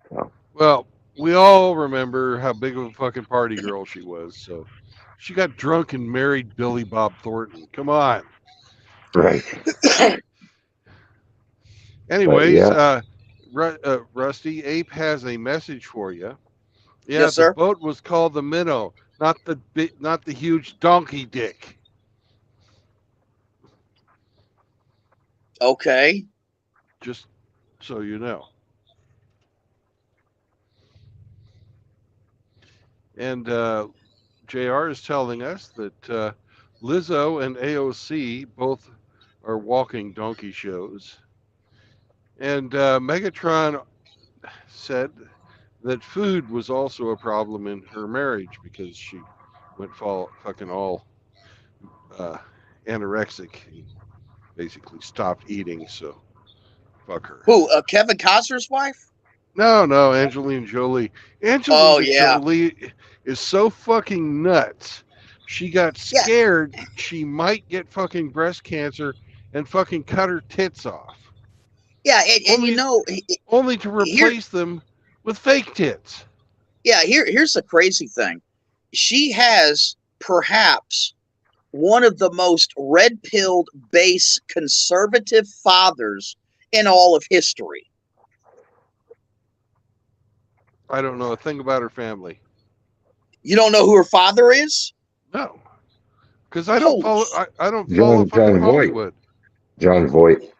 So, Well, we all remember how big of a fucking party girl she was. So she got drunk and married Billy Bob Thornton. Come on. right. Anyways, yeah. Rusty, Ape has a message for you. Yeah, Yes, the sir. boat was called the Minnow, not the huge donkey dick. Okay. Just so you know. And JR is telling us that Lizzo and AOC both are walking donkey shows. And Megatron said that food was also a problem in her marriage because she went fucking all anorexic and basically stopped eating. So fuck her. Who? Kevin Costner's wife? No, Angelina Jolie. Oh, Angelina yeah. Jolie is so fucking nuts. She got Yeah. scared she might get fucking breast cancer and fucking cut her tits off. Yeah, and Only to replace them with fake tits. Yeah, here's the crazy thing. She has perhaps one of the most red-pilled, base, conservative fathers in all of history. I don't know a thing about her family. You don't know who her father is? No, because I don't Holy follow. I don't follow John fucking Voight. Hollywood. John Voight.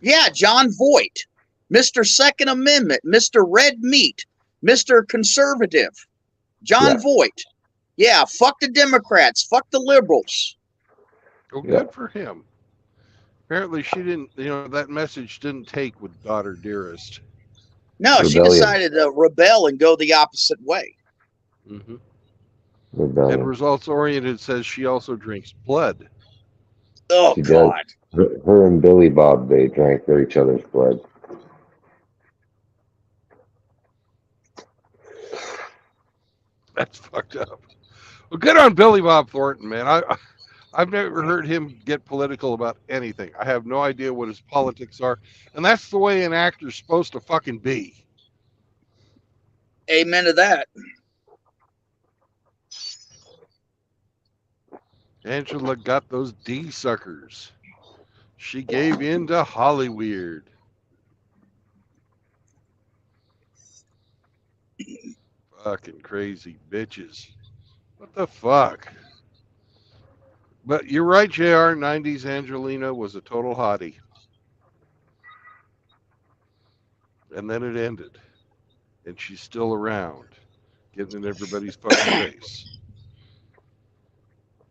Yeah, John Voight, Mr. Second Amendment, Mr. Red Meat, Mr. Conservative, John Yeah. Voight. Yeah, fuck the Democrats, fuck the liberals. Well, Yeah. good for him. Apparently, she didn't. That message didn't take with Daughter Dearest. No, she Rebellion. decided to rebel and go the opposite way. Mm-hmm. And Rebellion. results oriented says she also drinks blood. Oh, She does. God. Her and Billy Bob, they drank each other's blood. That's fucked up. Well, good on Billy Bob Thornton, man. I've never heard him get political about anything. I have no idea what his politics are, and that's the way an actor's supposed to fucking be. Amen to that. Angela got those D suckers. She gave in to Hollyweird. Fucking crazy bitches. What the fuck? But you're right, JR. 90s Angelina was a total hottie. And then it ended. And she's still around, getting in everybody's fucking face.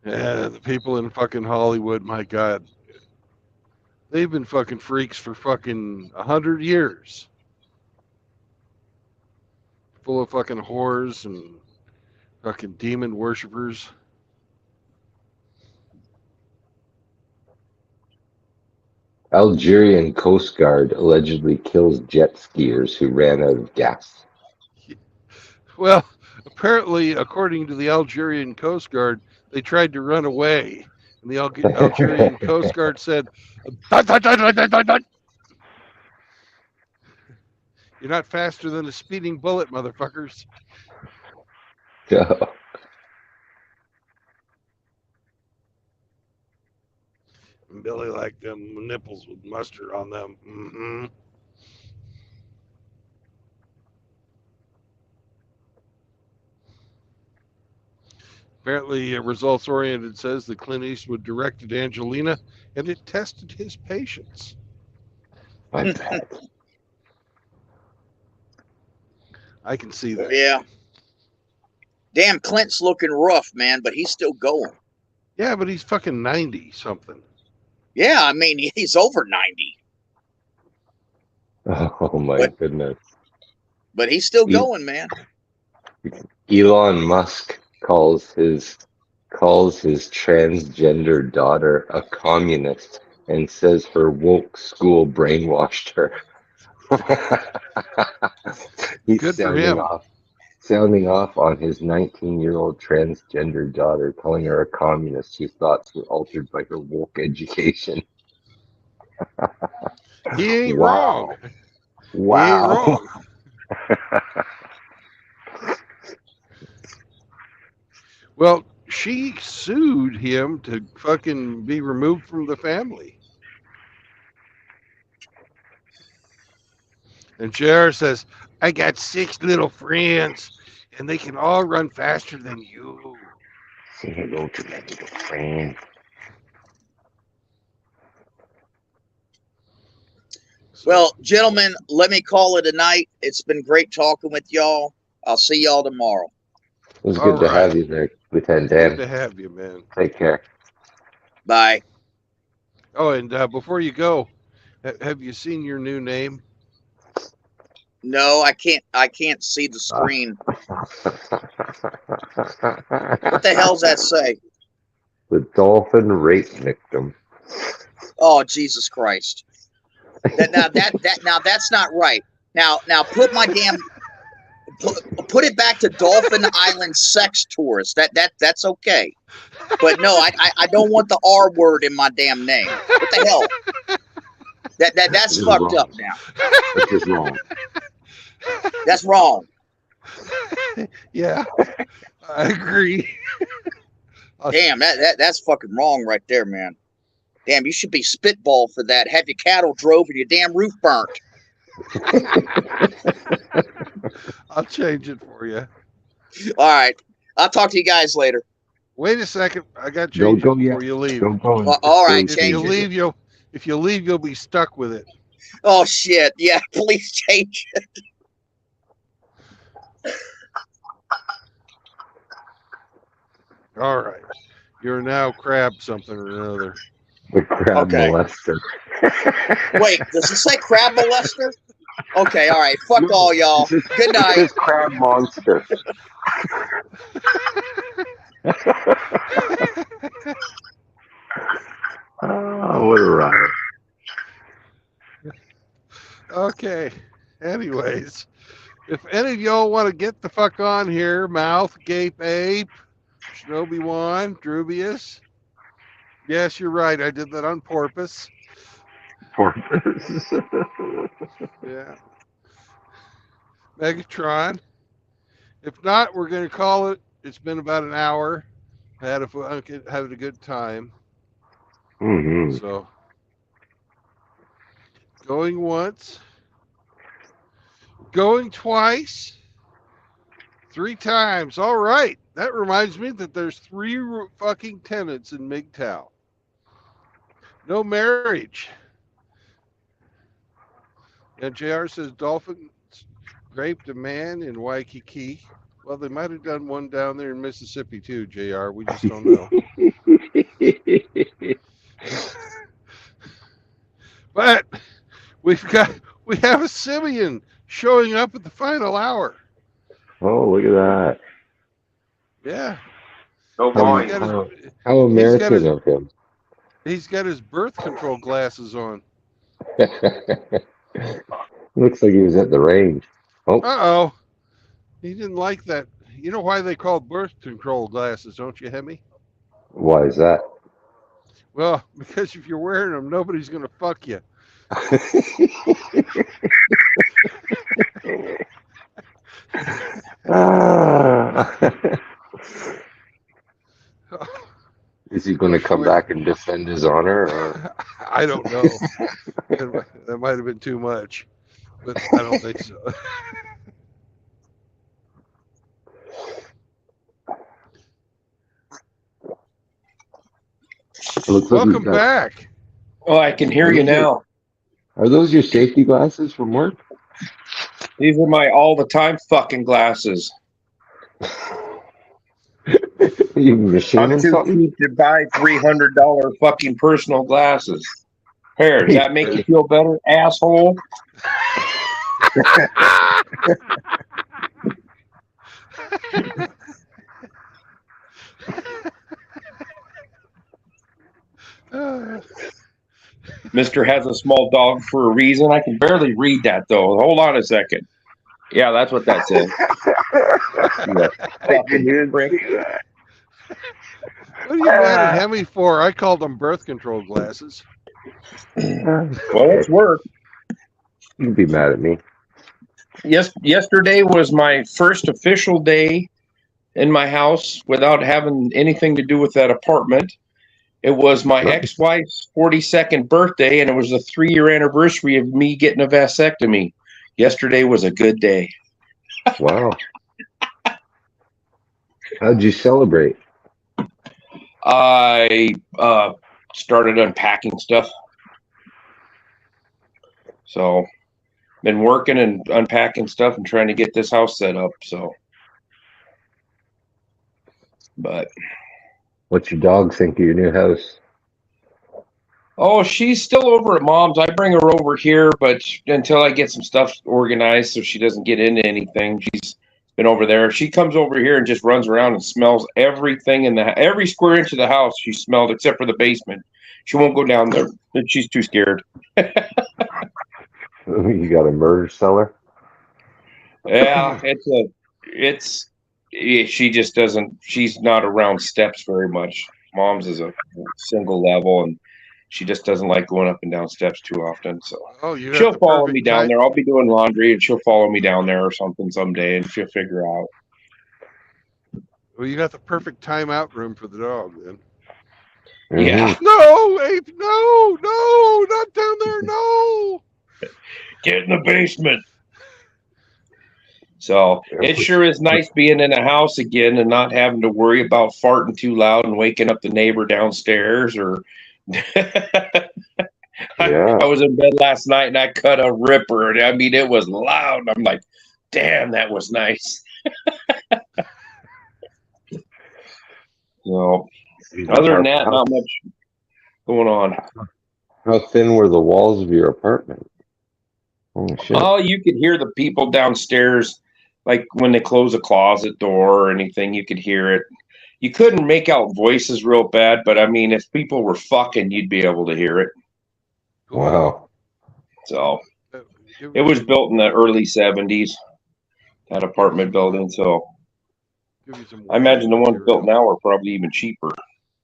Yeah, the people in fucking Hollywood, my God. They've been fucking freaks for fucking 100 years. Full of fucking whores and fucking demon worshippers. Algerian Coast Guard allegedly kills jet skiers who ran out of gas. Well, apparently, according to the Algerian Coast Guard, they tried to run away. And the Algerian Coast Guard said, "Dun, dun, dun, dun, dun, dun, dun." You're not faster than a speeding bullet, motherfuckers. And Billy liked them nipples with mustard on them. Mm-hmm. Apparently, Results Oriented says that Clint Eastwood directed Angelina, and it tested his patience. I bet. I can see that. Yeah. Damn, Clint's looking rough, man, but he's still going. Yeah, but he's fucking 90 something. Yeah, I mean, he's over 90, Oh my goodness. but he's still going, man. Elon Musk calls his transgender daughter a communist and says her woke school brainwashed her. He's Good for him. sounding off on his 19-year-old transgender daughter, calling her a communist whose thoughts were altered by her woke education. He ain't Wow. wrong. Wow. He ain't wrong. Well, she sued him to fucking be removed from the family. And JR says, I got 6 little friends, and they can all run faster than you. Say hello to that little friend. Well, gentlemen, let me call it a night. It's been great talking with y'all. I'll see y'all tomorrow. It was All good to right. have you there, Lieutenant Good Dan. to have you, man. Take care. Bye. Oh, and before you go, have you seen your new name? No, I can't see the screen. What the hell's that say? The dolphin rape victim. Oh, Jesus Christ. Now that's not right. Now put my damn put it back to Dolphin Island sex tours. That's okay. But no, I don't want the R word in my damn name. What the hell? That's You're fucked wrong. up now. This is wrong. That's wrong. Yeah, I agree. Damn, that's fucking wrong right there, man. Damn, you should be spitball for that. Have your cattle drove and your damn roof burnt. I'll change it for you. All right. I'll talk to you guys later. Wait a second. I got to Don't change go it yet. before you leave. Don't go. All right, If change you it. leave, you'll be stuck with it. Oh shit. Yeah, please change it. All right. You're now crab something or another. The crab Okay. molester. Wait, does it say crab molester? Okay, all right. Fuck No, all y'all. It Good night. says crab monster. Oh, what a ride. Okay. Anyways, if any of y'all want to get the fuck on here, Mouth, Gape Ape, Shinobi Wan, Drubius. Yes, you're right. I did that on purpose. Porpoise. Yeah. Megatron. If not, we're going to call it. It's been about an hour. Had a good time. Mhm. So, going once, going twice, 3 times. All right. That reminds me that there's 3 fucking tenants in MGTOW. No marriage. And JR says dolphins raped a man in Waikiki. Well, they might have done one down there in Mississippi too, JR. We just don't know. But we have a simian showing up at the final hour. Oh, look at that. Yeah. No How, boy. how American of him. He's got his birth control glasses on. Looks like he was at the range. Oh, Uh-oh. He didn't like that. You know why they call birth control glasses, don't you, Hemi? why is that? Well, because if you're wearing them, nobody's going to fuck you. Is he going to come back and defend his honor? Or? I don't know. That might have been too much, but I don't think so. Looks like Welcome he's got- back. Oh, I can hear you now. Are those your safety glasses from work? These are my all the time fucking glasses. You machining I'm too something? cheap to buy $300 fucking personal glasses. Here, does that make you feel better, asshole? Mr. has a small dog for a reason. I can barely read that though. Hold on a second. Yeah, that's what that says. I didn't even prick. see that. What are you mad at Hemi for? I called them birth control glasses. Well, it's work. You can be mad at me. Yes, yesterday was my first official day in my house without having anything to do with that apartment. It was my ex-wife's 42nd birthday, and it was the 3-year anniversary of me getting a vasectomy. Yesterday was a good day. Wow. How'd you celebrate? I started unpacking stuff. So, been working and unpacking stuff and trying to get this house set up. So, but What's your dog think of your new house? oh, she's still over at mom's. I bring her over here, but until I get some stuff organized so she doesn't get into anything, she's been over there. She comes over here and just runs around and smells everything in every square inch of the house. She smelled except for the basement. She won't go down there. She's too scared. You got a murder cellar? Yeah, she just doesn't. She's not around steps very much. Mom's is a single level, and she just doesn't like going up and down steps too often. So she'll follow me down there. I'll be doing laundry, and she'll follow me down there or something someday, and she'll figure out. Well, you got the perfect timeout room for the dog then. Yeah. No, Ape, no, not down there, no. Get in the basement. So it sure is nice being in a house again and not having to worry about farting too loud and waking up the neighbor downstairs or Yeah. I was in bed last night and I cut a ripper. I mean, it was loud. I'm like, damn, that was nice. So, other than that, not much going on. How thin were the walls of your apartment? Holy shit. Oh, you could hear the people downstairs, like when they close a closet door or anything, you could hear it. You couldn't make out voices real bad, but I mean, if people were fucking, you'd be able to hear it. Wow. So, it was built in the early 70s, that apartment building. So, Give you some I imagine the ones built material. now are probably even cheaper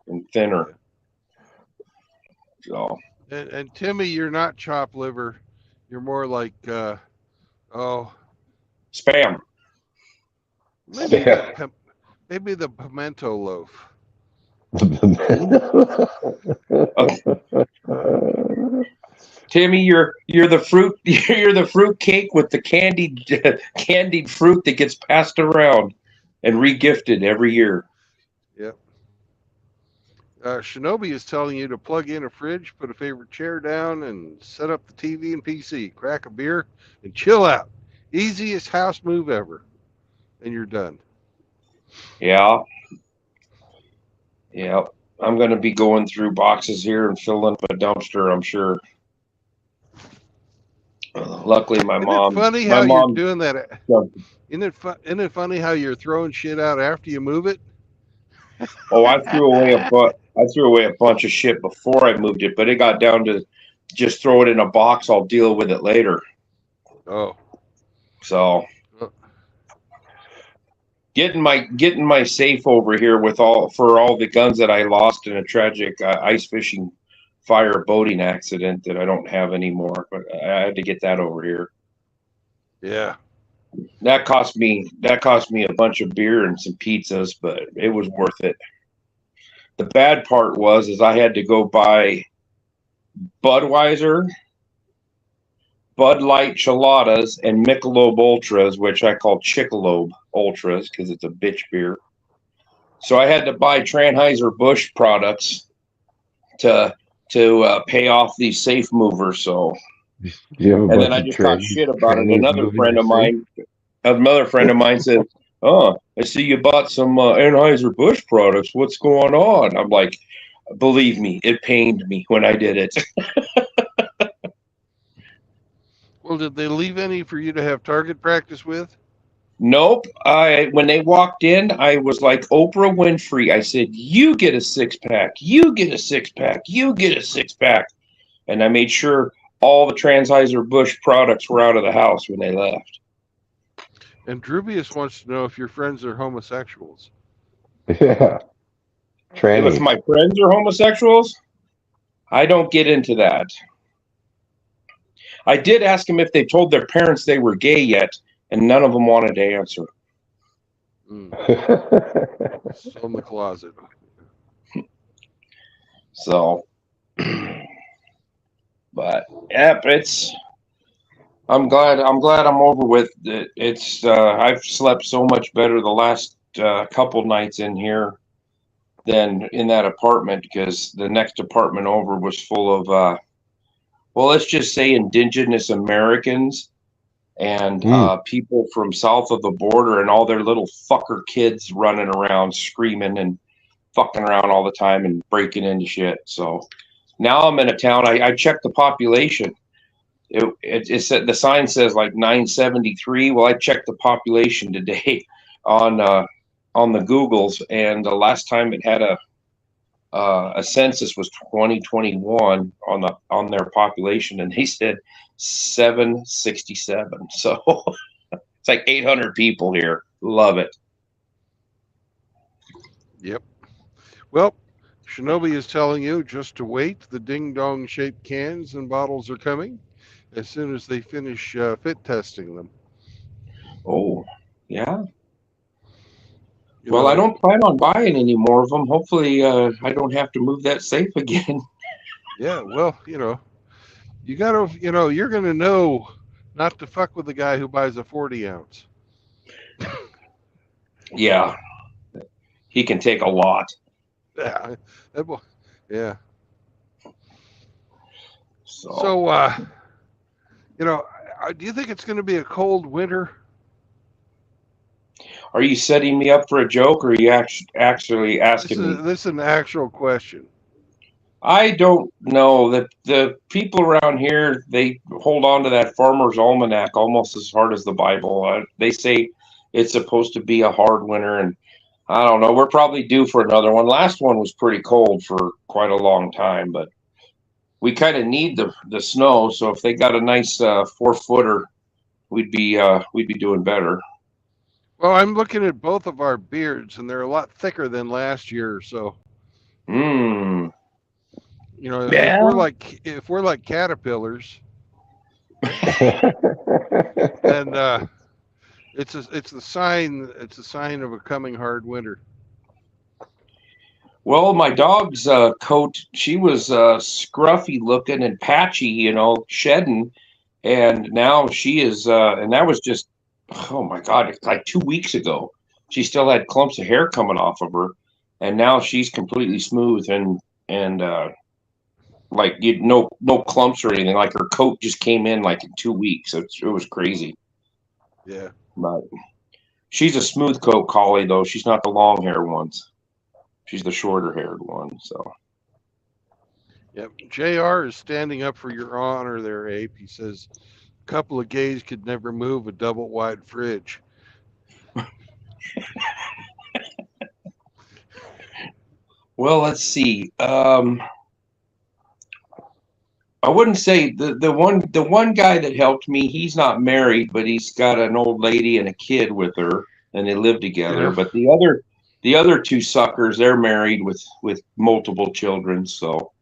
and thinner. So, And Timmy, you're not chopped liver. You're more like spam. maybe Yeah. maybe the pimento loaf. Timmy, you're the fruit you're the fruit cake with the candied fruit that gets passed around and regifted every year. Yep. Shinobi is telling you to plug in a fridge, put a favorite chair down, and set up the TV and PC. Crack a beer and chill out. Easiest house move ever, and you're done. Yeah. Yeah. I'm gonna be going through boxes here and filling up a dumpster, I'm sure. Luckily Isn't it funny how you're doing that? Isn't it funny how you're throwing shit out after you move it? Oh, I threw away a bunch of shit before I moved it, but it got down to just throw it in a box, I'll deal with it later. Oh. So getting my safe over here with all the guns that I lost in a tragic ice fishing fire boating accident that I don't have anymore, but I had to get that over here. Yeah. That cost me a bunch of beer and some pizzas, but it was worth it. The bad part is I had to go buy Budweiser, Bud Light Cheladas, and Michelob Ultras, which I call Chickalobe Ultras because it's a bitch beer. So I had to buy Anheuser-Busch products to pay off these safe movers. So, and then I just got shit about it. Another friend of mine said, "Oh, I see you bought some Anheuser-Busch products. What's going on?" I'm like, "Believe me, it pained me when I did it." Well, did they leave any for you to have target practice with? Nope. When they walked in, I was like Oprah Winfrey. I said, "You get a 6-pack. You get a 6-pack. You get a 6-pack," and I made sure all the Anheuser-Busch products were out of the house when they left. And Drubius wants to know if your friends are homosexuals. Yeah. If my friends are homosexuals, I don't get into that. I did ask them if they told their parents they were gay yet, and none of them wanted to answer. Still in the closet. So, but yeah, I'm glad I'm over with it. It's I've slept so much better the last couple nights in here than in that apartment, because the next apartment over was full of well, let's just say indigenous Americans and people from south of the border, and all their little fucker kids running around screaming and fucking around all the time and breaking into shit. So now I'm in a town. I checked the population. It said, the sign says like 973. Well, I checked the population today on the Googles, and the last time it had a census was 2021 on their population, and they said 767. So it's like 800 people here. Love it. Yep. Well, Shinobi is telling you just to wait. The ding-dong shaped cans and bottles are coming as soon as they finish fit testing them. Oh, yeah. Well, I don't plan on buying any more of them. Hopefully, I don't have to move that safe again. Yeah, well, you gotta, you're gonna know not to fuck with the guy who buys a 40 ounce. Yeah, he can take a lot. Yeah, yeah. So, do you think it's going to be a cold winter? Are you setting me up for a joke, or are you actually asking me? This is an actual question. I don't know that the people around here, they hold on to that Farmer's Almanac almost as hard as the Bible. They say it's supposed to be a hard winter, and I don't know. We're probably due for another one. Last one was pretty cold for quite a long time, but we kind of need the snow. So if they got a nice 4-footer, we'd be doing better. Well, I'm looking at both of our beards, and they're a lot thicker than last year. So, Mm. you know, Yeah. if we're like caterpillars, then it's the sign of a coming hard winter. Well, my dog's coat, she was scruffy looking and patchy, you know, shedding. And now she is, and that was just, oh my God, it's like 2 weeks ago. She still had clumps of hair coming off of her. And now she's completely smooth and like no clumps or anything. Like her coat just came in like in 2 weeks. It was crazy. Yeah. But she's a smooth coat collie, though. She's not the long hair ones. She's the shorter haired one. So, Yep. JR is standing up for your honor there, Ape. He says a couple of gays could never move a double wide fridge. well, let's see. I wouldn't say the one guy that helped me. He's not married, but he's got an old lady and a kid with her, and they live together. Yeah. But the other two suckers, they're married with multiple children. So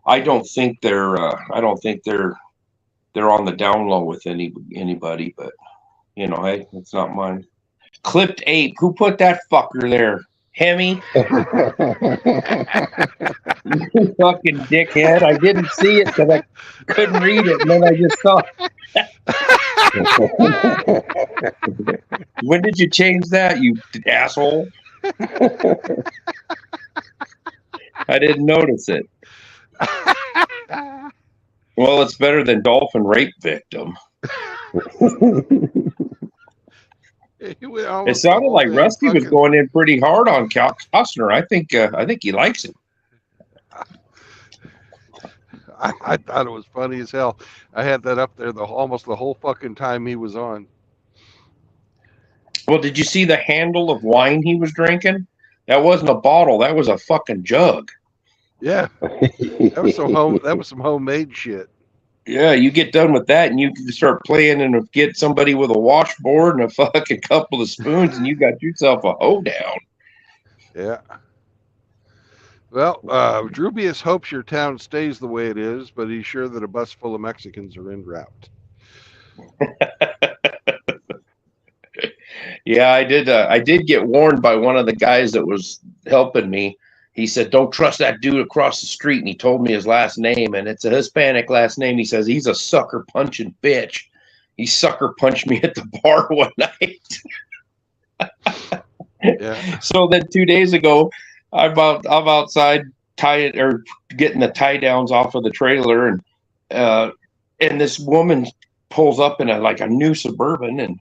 I don't think they're on the down low with anybody. But you know, hey, it's not mine. Clipped Ape. Who put that fucker there? Hemi. You fucking dickhead. I didn't see it because I couldn't read it, and then I just saw it. When did you change that, you asshole? I didn't notice it. Well, it's better than dolphin rape victim. It sounded like Rusty was going in pretty hard on Cal Costner. I think he likes it. I thought it was funny as hell. I had that up there almost the whole fucking time he was on. Well, did you see the handle of wine he was drinking? That wasn't a bottle. That was a fucking jug. Yeah, that was some homemade shit. Yeah, you get done with that, and you can start playing and get somebody with a washboard and a fucking couple of spoons, and you got yourself a hoedown. Yeah. Well, Drubius hopes your town stays the way it is, but he's sure that a bus full of Mexicans are en route. Yeah, I did. I did get warned by one of the guys that was helping me. He said, "Don't trust that dude across the street." And he told me his last name, and it's a Hispanic last name. He says he's a sucker punching bitch. He sucker punched me at the bar one night. Yeah. So then 2 days ago, I'm outside getting the tie downs off of the trailer, and this woman pulls up in a new Suburban,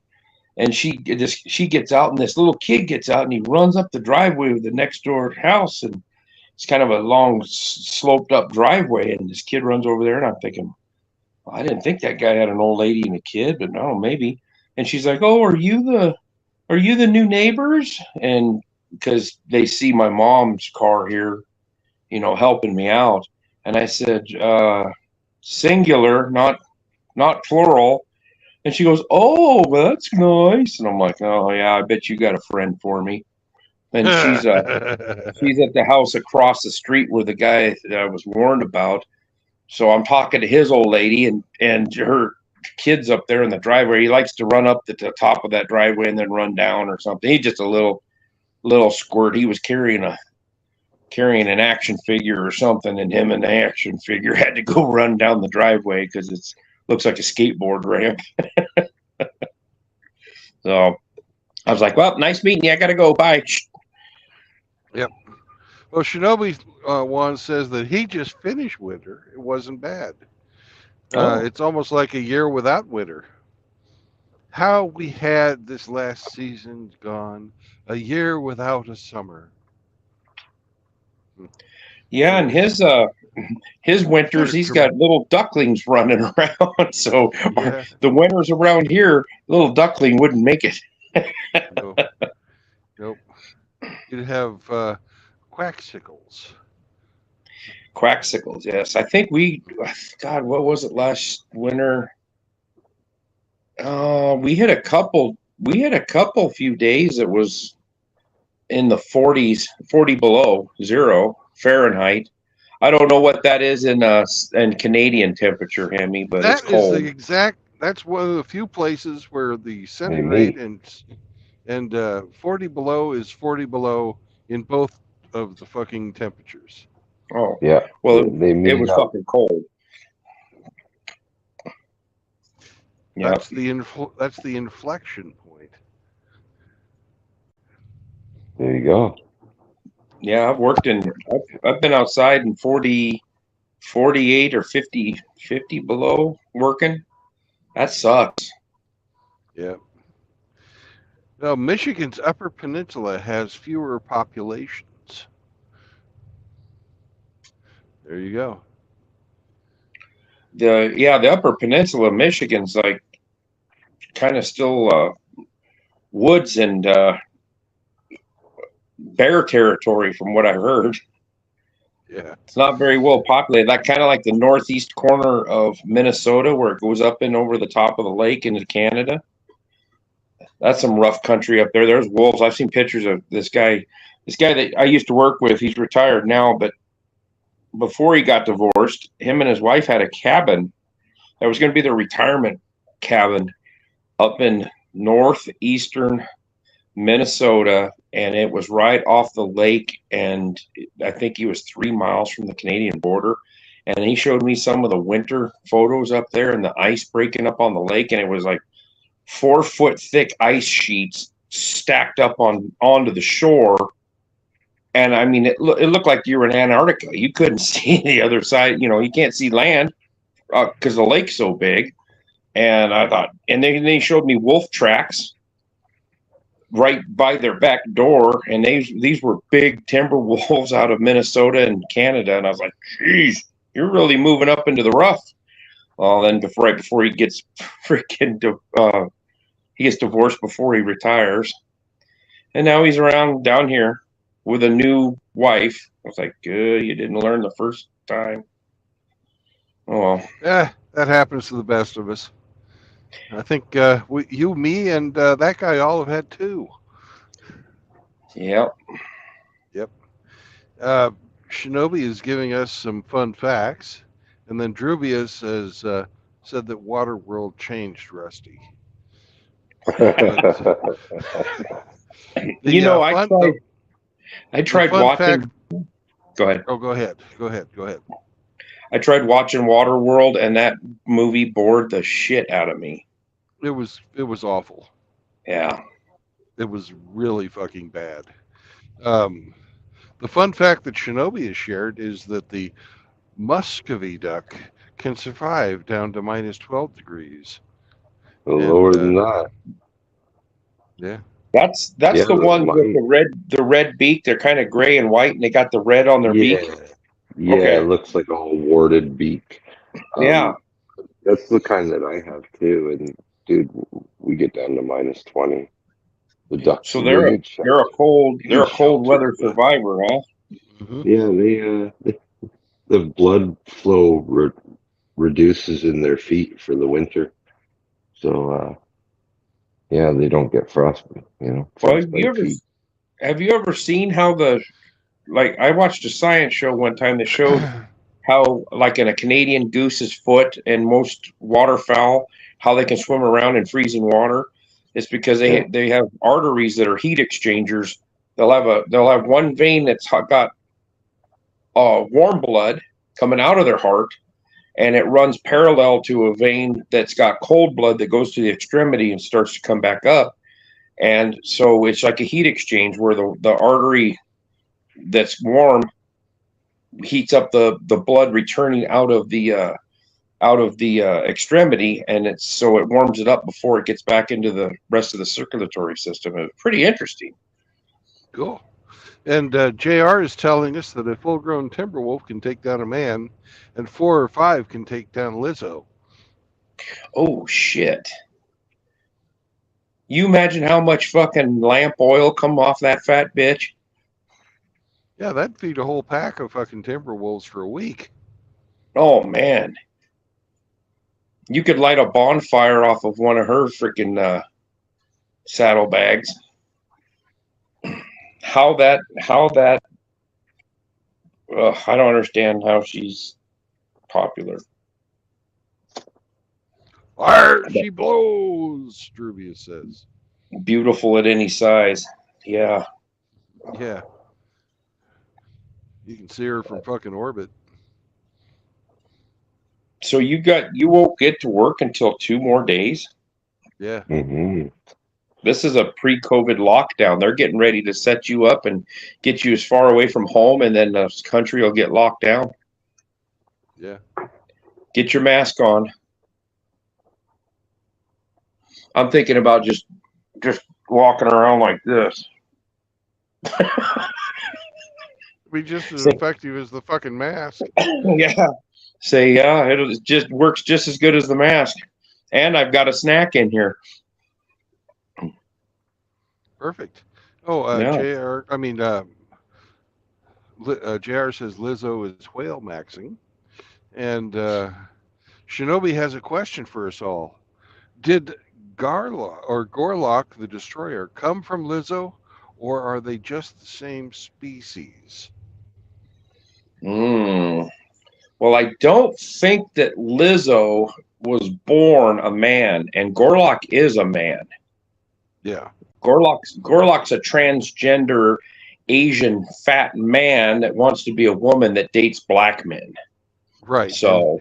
and she gets out, and this little kid gets out, and he runs up the driveway of the next door house, and it's kind of a long sloped up driveway, and this kid runs over there, and I'm thinking, well, I didn't think that guy had an old lady and a kid, but no, maybe. And she's like, "Oh, are you the new neighbors?" And because they see my mom's car here, you know, helping me out. And I said, singular, not plural. And she goes, "Oh, well, that's nice." And I'm like, "Oh yeah, I bet you got a friend for me." And she's at the house across the street where the guy that I was warned about. So I'm talking to his old lady and her kids up there in the driveway. He likes to run up to the top of that driveway and then run down or something. He's just a little squirt. He was carrying an action figure or something, and him and the action figure had to go run down the driveway because it looks like a skateboard ramp. So I was like, "Well, nice meeting you. I gotta go. Bye." Yep. Well, Shinobi Juan says that he just finished winter. It wasn't bad. It's almost like a year without winter. how we had this last season gone, a year without a summer. Yeah, and his winters, he's got little ducklings running around. So Yeah. the winters around here, little duckling wouldn't make it. No. Nope. You'd have quacksicles. Quacksicles, yes. I think God, what was it last winter? We had a couple few days that was in the 40s, 40 below zero Fahrenheit. I don't know what that is in Canadian temperature, Hemi, but it's That is cold. the exact. That's one of the few places where the Hey, centigrade me. and 40 below is 40 below in both of the fucking temperatures. Oh, Yeah. well, They it meet was up. fucking cold. Yeah. That's the inflection point. There you go. Yeah, I've been outside in 40, 48 or 50 below working. That sucks. Yeah. Now, Michigan's Upper Peninsula has fewer populations. There you go. The Upper Peninsula of Michigan's like kind of still woods and bear territory from what I heard. Yeah. It's not very well populated. That kind of like the northeast corner of Minnesota where it goes up and over the top of the lake into Canada. That's some rough country up there. There's wolves. I've seen pictures of this guy that I used to work with. He's retired now, but before he got divorced, him and his wife had a cabin that was going to be their retirement cabin up in northeastern Minnesota, and it was right off the lake, and I think he was 3 miles from the Canadian border. And he showed me some of the winter photos up there and the ice breaking up on the lake, and it was like 4 foot thick ice sheets stacked up onto the shore. And I mean, it looked like you were in Antarctica. You couldn't see the other side. You know, you can't see land because the lake's so big. And I thought, and they showed me wolf tracks right by their back door, and these were big timber wolves out of Minnesota and Canada. And I was like, geez, you're really moving up into the rough. Well, then right before he gets freaking he gets divorced before he retires, and now he's around down here with a new wife. I was like, good, you didn't learn the first time. Oh well. Yeah, that happens to the best of us. I think you, me, and that guy all have had two. Yep. Yep. Shinobi is giving us some fun facts, and then Drubius has said that Waterworld changed Rusty. You know, I tried watching. Go ahead. Oh, go ahead. I tried watching Waterworld, and that movie bored the shit out of me. It was awful. Yeah. It was really fucking bad. The fun fact that Shinobi has shared is that the Muscovy duck can survive down to minus 12 degrees. Lower than that. Yeah. That's the one with the red beak. They're kind of gray and white, and they got the red on their beak. Yeah, Okay. It looks like a whole warded beak. Yeah. That's the kind that I have too. And dude, we get down to minus 20. The ducks. So they're a cold weather survivor, huh? Mm-hmm. Yeah, the blood flow reduces in their feet for the winter. So yeah, they don't get frostbite. You know. Well, have you ever seen how I watched a science show one time that showed how, like in a Canadian goose's foot and most waterfowl, how they can swim around in freezing water. It's because they have arteries that are heat exchangers. They'll have one vein that's got warm blood coming out of their heart, and it runs parallel to a vein that's got cold blood that goes to the extremity and starts to come back up. And so it's like a heat exchange where the artery that's warm heats up the blood returning out of the out of the extremity, and it warms it up before it gets back into the rest of the circulatory system. It's pretty interesting. Cool. And JR is telling us that a full-grown timber wolf can take down a man, and 4 or 5 can take down Lizzo. Oh shit! You imagine how much fucking lamp oil come off that fat bitch? Yeah, that'd feed a whole pack of fucking timber wolves for a week. Oh man, you could light a bonfire off of one of her freaking saddlebags. How that? I don't understand how she's popular. Fire, she blows, Druvius says. Beautiful at any size. Yeah. Yeah. You can see her from fucking orbit. So you won't get to work until 2 more days? Yeah. Mm-hmm. This is a pre-COVID lockdown. They're getting ready to set you up and get you as far away from home, and then the country will get locked down. Yeah. Get your mask on. I'm thinking about just walking around like this. Be just as effective as the fucking mask. Yeah. Say, yeah, it just works just as good as the mask. And I've got a snack in here. Perfect. Oh, Yeah. JR says Lizzo is whale maxing. And Shinobi has a question for us all. Did Gorlock the Destroyer come from Lizzo, or are they just the same species? Well, I don't think that Lizzo was born a man, and Gorlock is a man. Yeah. Gorlock's a transgender Asian fat man that wants to be a woman that dates black men. Right. So,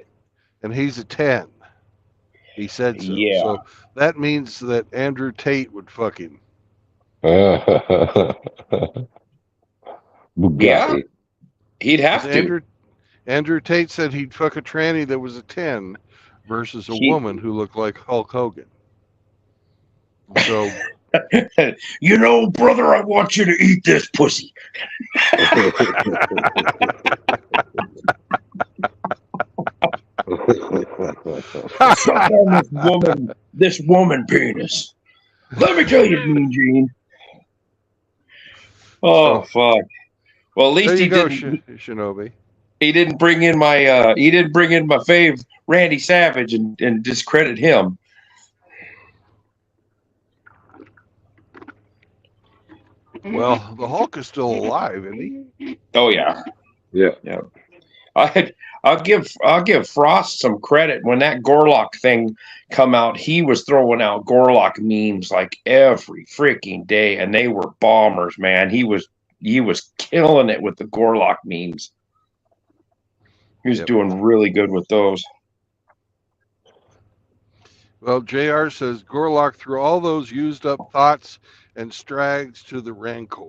and he's a 10. He said so. Yeah. So that means that Andrew Tate would fuck him. Yeah, he'd have to. Andrew Tate said he'd fuck a tranny that was a 10 versus a woman who looked like Hulk Hogan. So, you know, brother, I want you to eat this pussy. Suck on this woman penis. Let me tell you, Mean Gene. Oh, fuck. Well, at least there you he go, didn't. Shinobi. He didn't bring in my fave Randy Savage and discredit him. Well, the Hulk is still alive, isn't he? Oh yeah. Yeah. I'll give Frost some credit. When that Gorlock thing come out, he was throwing out Gorlock memes like every freaking day, and they were bombers, man. He was killing it with the Gorlock memes. He was doing really good with those. Well, JR says Gorlock threw all those used up thoughts and strags to the Rancor.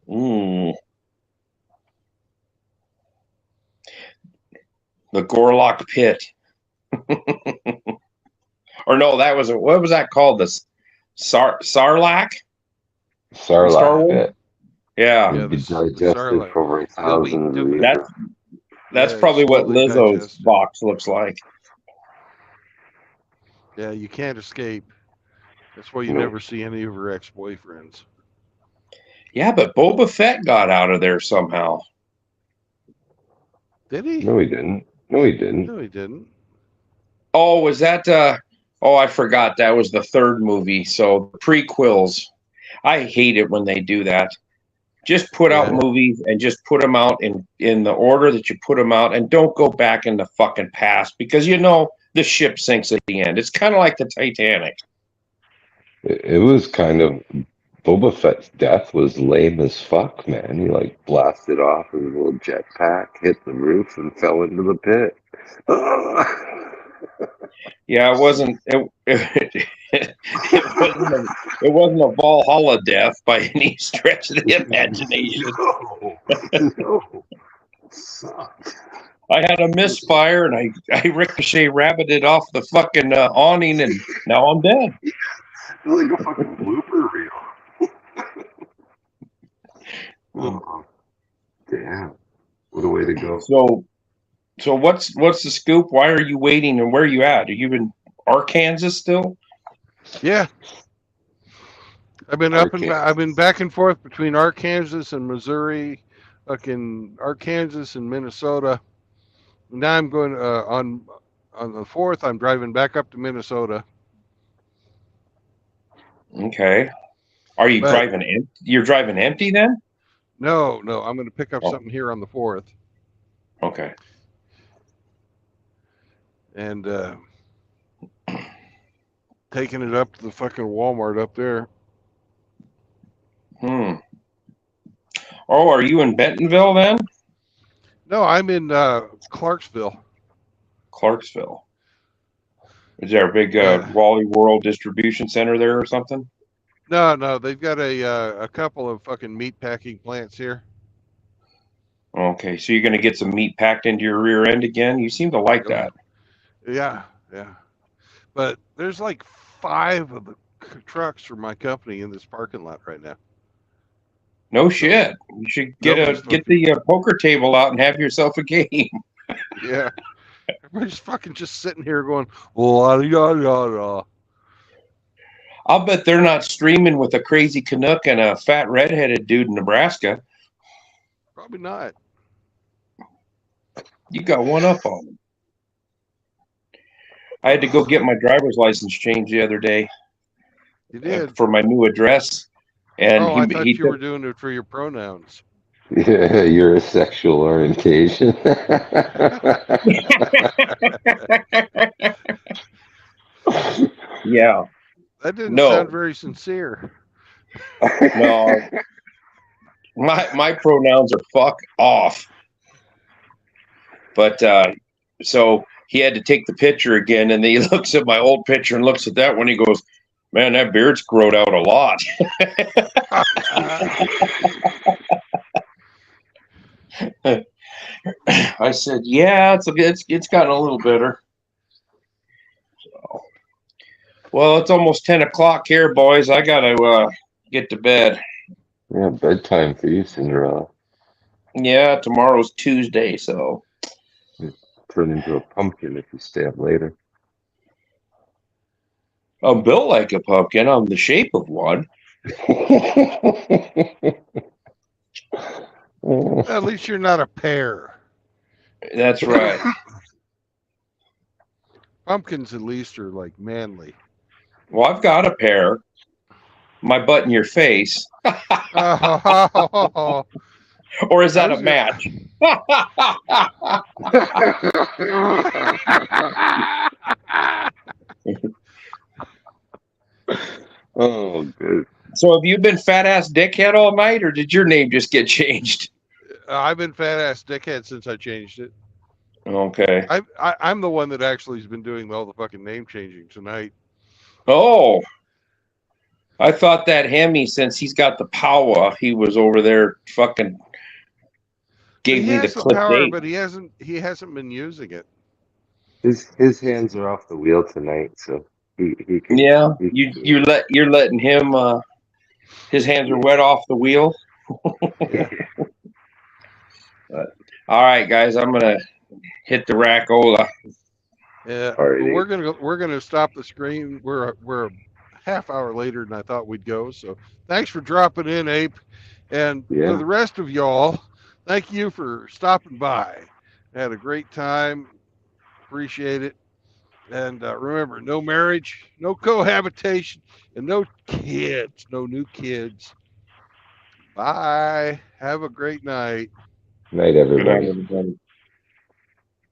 The Gorlock pit. Or no, what was that called? The Sarlacc? Sarlacc pit. Yeah. It'd be digested for over 1,000 years. That's probably what Lizzo's box looks like. Yeah, you can't escape. That's why you never see any of her ex-boyfriends. Yeah, but Boba Fett got out of there somehow. Did he? No, he didn't. No, he didn't. Oh, was that? I forgot. That was the third movie. So prequels. I hate it when they do that. Just put out movies and just put them out in the order that you put them out, and don't go back in the fucking past, because the ship sinks at the end. It's kind of like the Titanic. It was kind of, Boba Fett's death was lame as fuck, man. He blasted off his little jetpack, hit the roof, and fell into the pit. Yeah, it wasn't. It wasn't a Valhalla death by any stretch of the imagination. No. It sucked. I had a misfire and I ricochet rabbited off the fucking awning and now I'm dead. It's like a fucking blooper reel. Oh, damn. What a way to go. So what's the scoop? Why are you waiting and where are you at? Are you in Arkansas still? Yeah. I've been back and forth between Arkansas and Missouri, fucking Arkansas and Minnesota. Now I'm going on the 4th. I'm driving back up to Minnesota. Okay. Are you driving empty? You're driving empty then? No, I'm going to pick up something here on the 4th. Okay. And taking it up to the fucking Walmart up there. Oh, are you in Bentonville then? No, I'm in Clarksville. Clarksville. Is there a big Wally World distribution center there or something? No, they've got a couple of fucking meat packing plants here. Okay, so you're going to get some meat packed into your rear end again? You seem to like that. Yeah. But there's like 5 of the trucks for my company in this parking lot right now. No shit. You should get the poker table out and have yourself a game. Yeah. Everybody's fucking just sitting here going, la la la la. I'll bet they're not streaming with a crazy Canuck and a fat redheaded dude in Nebraska. Probably not. You got one up on them. I had to go get my driver's license changed the other day. You did? For my new address. And I thought you were doing it for your pronouns. Yeah, your sexual orientation. Yeah. That didn't sound very sincere. No. My pronouns are fuck off. But so he had to take the picture again, and then he looks at my old picture and looks at that one. He goes, "Man, that beard's growed out a lot." I said, "Yeah, it's gotten a little better." So, well, it's almost 10 o'clock here, boys. I gotta get to bed. Yeah, bedtime for you, Cinderella. Yeah, tomorrow's Tuesday, so turn into a pumpkin if you stay up later. I'm built like a pumpkin. I'm the shape of one. At least you're not a pear. That's right. Pumpkins at least are like manly. Well, I've got a pear. My butt in your face. Or is that a match? Oh, good. So have you been fat ass dickhead all night, or did your name just get changed? I've been fat ass dickhead since I changed it. Okay. I'm the one that actually has been doing all the fucking name changing tonight. Oh. I thought that Hemi, since he's got the power, he was over there fucking gave me the clip power, but he hasn't been using it. His hands are off the wheel tonight, so he can. Yeah, you're letting him. His hands are wet off the wheel. But, all right, guys, I'm gonna hit the Rackola. Yeah, we're gonna stop the screen. We're a half hour later than I thought we'd go. So thanks for dropping in, Ape, and for the rest of y'all, thank you for stopping by. I had a great time. Appreciate it. And remember, no marriage, no cohabitation, and no kids, no new kids. Bye. Have a great night. Night, everybody. Good night, everybody.